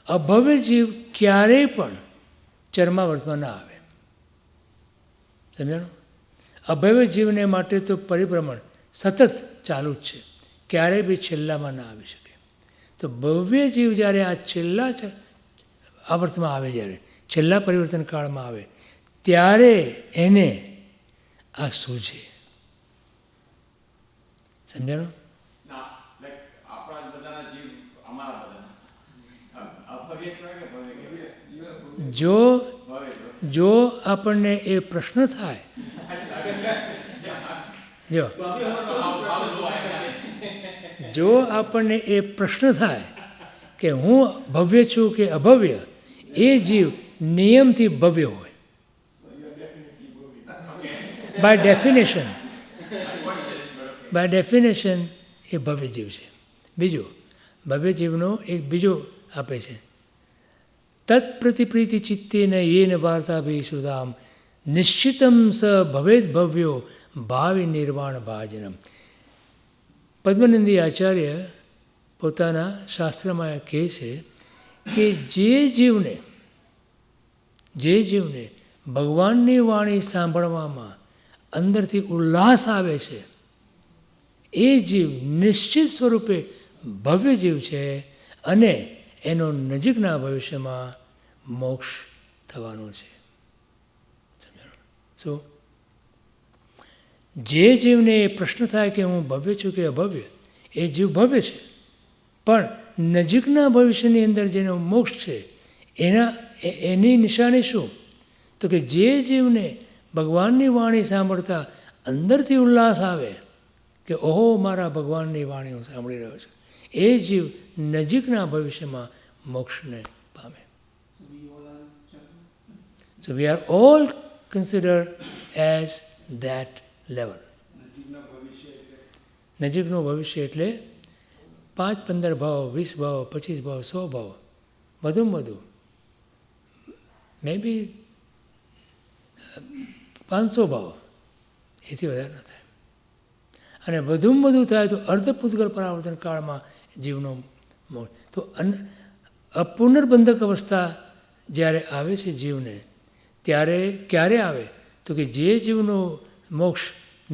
અભવ્ય જીવ ક્યારેય પણ ચરમાવર્તમાં ના આવે. સમજાણું? અભવ્ય જીવને માટે તો પરિભ્રમણ સતત ચાલુ જ છે, ક્યારેય બી છેલ્લામાં ના આવી શકે. તો ભવ્ય જીવ જ્યારે આ છેલ્લા આવર્તમાં આવે, જ્યારે છેલ્લા પરિવર્તન કાળમાં આવે, ત્યારે એને આ સૂઝે. સમજાણું? ના, like આપણા બધાના જીવ, અમારા બધાના અભવ્ય કહેવાય કે ભવ્ય કહેવાય? જો આપણને એ પ્રશ્ન થાય, જો આપણને એ પ્રશ્ન થાય કે હું ભવ્ય છું કે અભવ્ય, એ જીવ નિયમથી ભવ્ય હોય. બાય ડેફિનેશન એ ભવ્ય જીવ છે. બીજું ભવ્ય જીવનો એક બીજો આપે છે, તત્પ્રતિપ્રીતિ ચિત્તેન યેન વાર્તાભિ શ્રુતામ નિશ્ચિતમ સ ભવેદ ભવ્યો ભાવિ નિર્વાણ ભાજનમ. પદ્મનંદી આચાર્ય પોતાના શાસ્ત્રમાં કહે છે કે જે જીવને ભગવાનની વાણી સાંભળવામાં અંદરથી ઉલ્લાસ આવે છે, એ જીવ નિશ્ચિત સ્વરૂપે ભવ્ય જીવ છે અને એનો નજીકના ભવિષ્યમાં મોક્ષ થવાનો છે. શું? જે જીવને એ પ્રશ્ન થાય કે હું ભવ્ય છું કે અભવ્ય, એ જીવ ભવ્ય છે, પણ નજીકના ભવિષ્યની અંદર જેનો મોક્ષ છે એની નિશાની શું? તો કે જે જીવને ભગવાનની વાણી સાંભળતા અંદરથી ઉલ્લાસ આવે કે ઓહો મારા ભગવાનની વાણી હું સાંભળી રહ્યો છું, એ જીવ નજીકના ભવિષ્યમાં મોક્ષને પામે. So we are all considered as that level. નજીકનું ભવિષ્ય એટલે 5, 15 ભાવ, 20 ભાવ, 25 ભાવ, 100 ભાવ, વધુમાં વધુ મે બી 500 ભાવ, એથી વધારે ન થાય. અને વધુમાં વધુ થાય તો અર્ધપૂતગલ પરાવર્તન કાળમાં જીવનો મોક્ષ. તો અપુનર્બંધક અવસ્થા જ્યારે આવે છે જીવને, ત્યારે ક્યારે આવે તો કે જે જીવનો મોક્ષ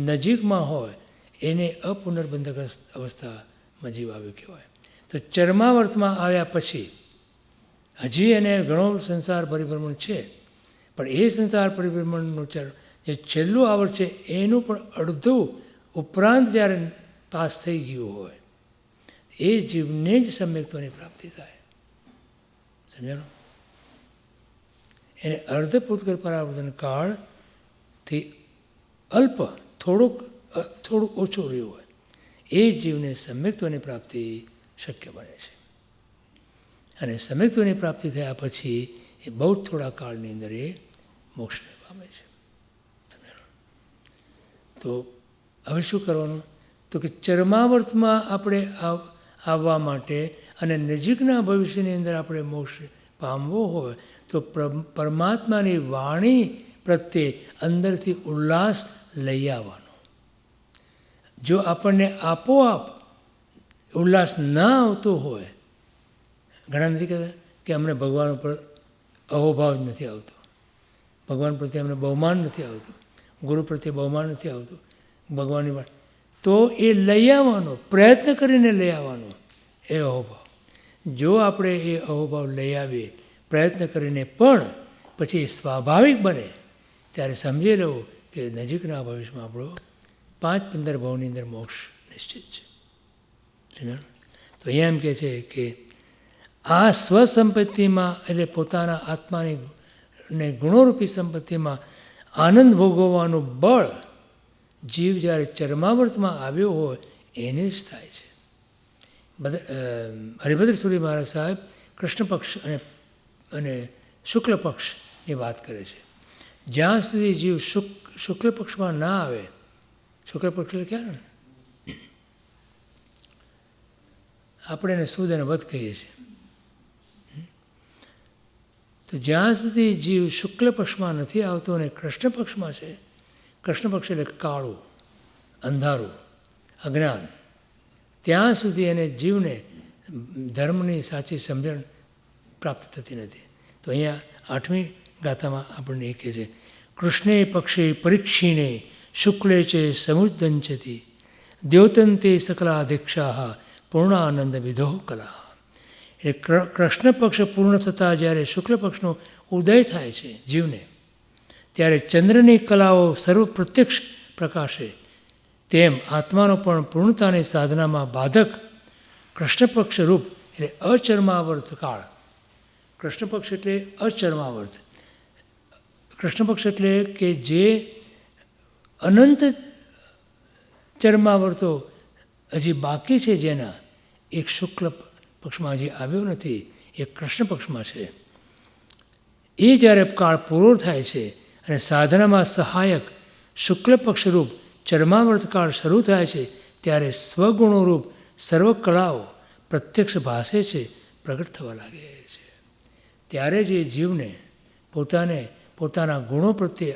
નજીકમાં હોય એને અપુનર્બંધક અવસ્થામાં જીવ આવ્યો કહેવાય. તો ચરમાવર્તમાં આવ્યા પછી હજી એને ઘણો સંસાર પરિભ્રમણ છે, પણ એ સંસાર પરિભ્રમણનું જે છેલ્લું આવર્ત છે એનું પણ અડધું ઉપરાંત જ્યારે પાસ થઈ ગયું હોય એ જીવને જ સમ્યક્ત્વની પ્રાપ્તિ થાય. સમજાણું? એને અર્ધપૂતગલ પરાવર્તન કાળથી અલ્પ થોડુંક ઓછું રહ્યું હોય એ જીવને સમ્યક્ત્વની પ્રાપ્તિ શક્ય બને છે. અને સમ્યક્ત્વની પ્રાપ્તિ થયા પછી એ બહુ જ થોડા કાળની અંદર એ મોક્ષને પામે છે. તો હવે શું કરવાનું? તો કે ચરમાવર્તમાં આપણે આવવા માટે અને નજીકના ભવિષ્યની અંદર આપણે મોક્ષ પામવો હોય તો પરમાત્માની વાણી પ્રત્યે અંદરથી ઉલ્લાસ લઈ આવવાનો. જો આપણને આપોઆપ ઉલ્લાસ ના આવતો હોય, ઘણા નથી કહેતા કે અમને ભગવાન ઉપર અહોભાવ જ નથી આવતો, ભગવાન પ્રત્યે અમને બહુમાન નથી આવતું, ગુરુ પ્રત્યે બહુમાન નથી આવતું, ભગવાનની વાત, તો એ લઈ આવવાનો, પ્રયત્ન કરીને લઈ આવવાનો એ અહોભાવ. જો આપણે એ અહોભાવ લઈ આવીએ પ્રયત્ન કરીને પણ પછી એ સ્વાભાવિક બને ત્યારે સમજી લેવું કે નજીકના ભવિષ્યમાં આપણો 5-15 ભાવની અંદર મોક્ષ નિશ્ચિત છે. તો અહીંયા એમ કહે છે કે આ સ્વસંપત્તિમાં એટલે પોતાના આત્માની ને ગુણોરૂપી સંપત્તિમાં આનંદ ભોગવવાનું બળ જીવ જ્યારે ચરમાવર્તમાં આવ્યો હોય એને જ થાય છે. હરિભદ્ર સુરી મહારાજ સાહેબ કૃષ્ણ પક્ષ અને શુક્લ પક્ષની વાત કરે છે. જ્યાં સુધી જીવ શુક્લ પક્ષમાં ના આવે, શુક્લ પક્ષ એટલે ક્યાં ને આપણે એને સુદ અને વધ કહીએ છીએ. તો જ્યાં સુધી જીવ શુક્લ પક્ષમાં નથી આવતો અને કૃષ્ણ પક્ષમાં છે, કૃષ્ણ પક્ષ એટલે કાળું, અંધારું, અજ્ઞાન, ત્યાં સુધી એને જીવને ધર્મની સાચી સમજણ પ્રાપ્ત થતી નથી. તો અહીંયા 8મી ગાથામાં આપણને એ કહે છે, કૃષ્ણે પક્ષે પરીક્ષીણે શુક્લે છે સમુદ્દંચતી દ્યોતંતે સકલાધીક્ષા પૂર્ણાનંદ વિધો કલા. એ કૃષ્ણ પક્ષ પૂર્ણ થતાં જ્યારે શુક્લ પક્ષનો ઉદય થાય છે જીવને, ત્યારે ચંદ્રની કલાઓ સર્વ પ્રત્યક્ષ પ્રકાશે, તેમ આત્માનો પણ પૂર્ણતાની સાધનામાં બાધક કૃષ્ણ પક્ષ રૂપ એટલે અચર્માવર્ત કાળ. કૃષ્ણ પક્ષ એટલે અચર્માવર્ત. કૃષ્ણ પક્ષ એટલે કે જે અનંત ચર્માવર્તો હજી બાકી છે, જેના એક શુક્લ પક્ષમાં હજી આવ્યો નથી, એ કૃષ્ણ પક્ષમાં છે. એ જ્યારે કાળ પૂરો થાય છે અને સાધનામાં સહાયક શુક્લ પક્ષરૂપ ચર્માવર્ત કાળ શરૂ થાય છે, ત્યારે સ્વગુણોરૂપ સર્વ કળાઓ પ્રત્યક્ષ ભાસે છે, પ્રગટ થવા લાગે છે. ત્યારે જ એ જીવને પોતાના ગુણો પ્રત્યે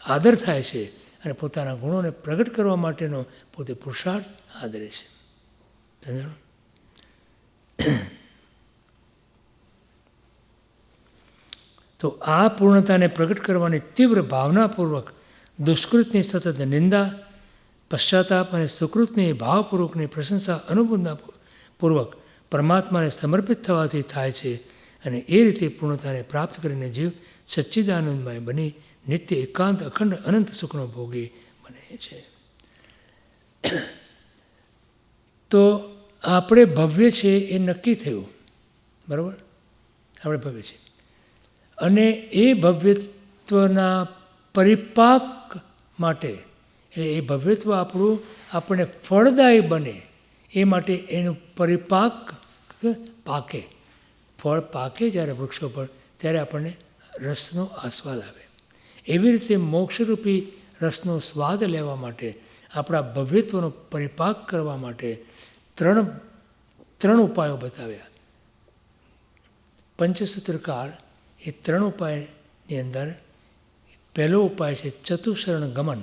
આદર થાય છે અને પોતાના ગુણોને પ્રગટ કરવા માટેનો પોતે પુરુષાર્થ આદરે છે. સમજાણું? તો આ પૂર્ણતાને પ્રગટ કરવાની તીવ્ર ભાવનાપૂર્વક દુષ્કૃતની સતત નિંદા, પશ્ચાતાપ અને સુકૃતની ભાવપૂર્વકની પ્રશંસા અનુબંધાપૂર્વક પરમાત્માને સમર્પિત થવાથી થાય છે. અને એ રીતે પૂર્ણતાને પ્રાપ્ત કરીને જીવ સચ્ચિદાનંદમય બની નિત્ય એકાંત અખંડ અનંત સુખનો ભોગી બને છે. તો આપણે ભવ્ય છે એ નક્કી થયું, બરાબર? આપણે ભવ્ય છે અને એ ભવ્યત્વના પરિપાક માટે એટલે એ ભવ્યત્વ આપણું આપણને ફળદાયી બને એ માટે એનું પરિપાક પાકે, ફળ પાકે જ્યારે વૃક્ષો પર, ત્યારે આપણને રસનો આસ્વાદ આવે. એવી રીતે મોક્ષરૂપી રસનો સ્વાદ લેવા માટે, આપણા ભવ્યત્વનો પરિપાક કરવા માટે ત્રણ ઉપાયો બતાવ્યા. પંચસૂત્રકાર એ 3 ઉપાયની અંદર પહેલો ઉપાય છે ચતુશરણ ગમન,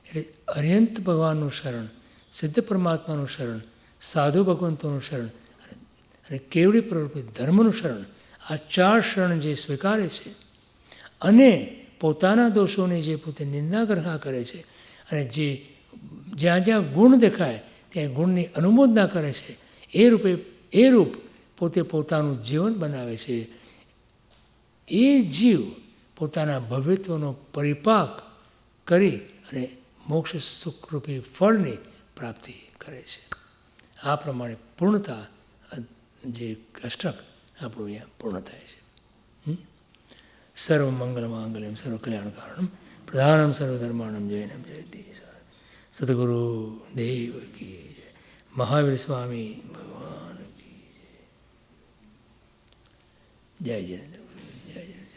એટલે અર્યંત ભગવાનનું શરણ, સિદ્ધ પરમાત્માનું શરણ, સાધુ ભગવંતોનું શરણ અને કેવડી પ્રવૃત્તિ ધર્મનું શરણ. આ 4 શરણ જે સ્વીકારે છે અને પોતાના દોષોની જે પોતે નિંદા ગ્રહા કરે છે અને જે જ્યાં જ્યાં ગુણ દેખાય ત્યાં ગુણની અનુમોદના કરે છે, એ રૂપ પોતે પોતાનું જીવન બનાવે છે, એ જીવ પોતાના ભવ્યત્વનો પરિપાક કરી અને મોક્ષ સુખરૂપી ફળની પ્રાપ્તિ કરે છે. આ પ્રમાણે પૂર્ણતા જે અષ્ટક આપણું અહીંયા પૂર્ણ થાય છે. સર્વ મંગલ માંગલ્યમ સર્વ કલ્યાણ કારણમ પ્રધાનમ સર્વધર્માણમ જૈનમ જયતિ. સદગુરુ દેવ કી જય. મહાવીર સ્વામી ભગવાન કી જય. જય જિનેન્દ્ર. જય જિનેન્દ્ર.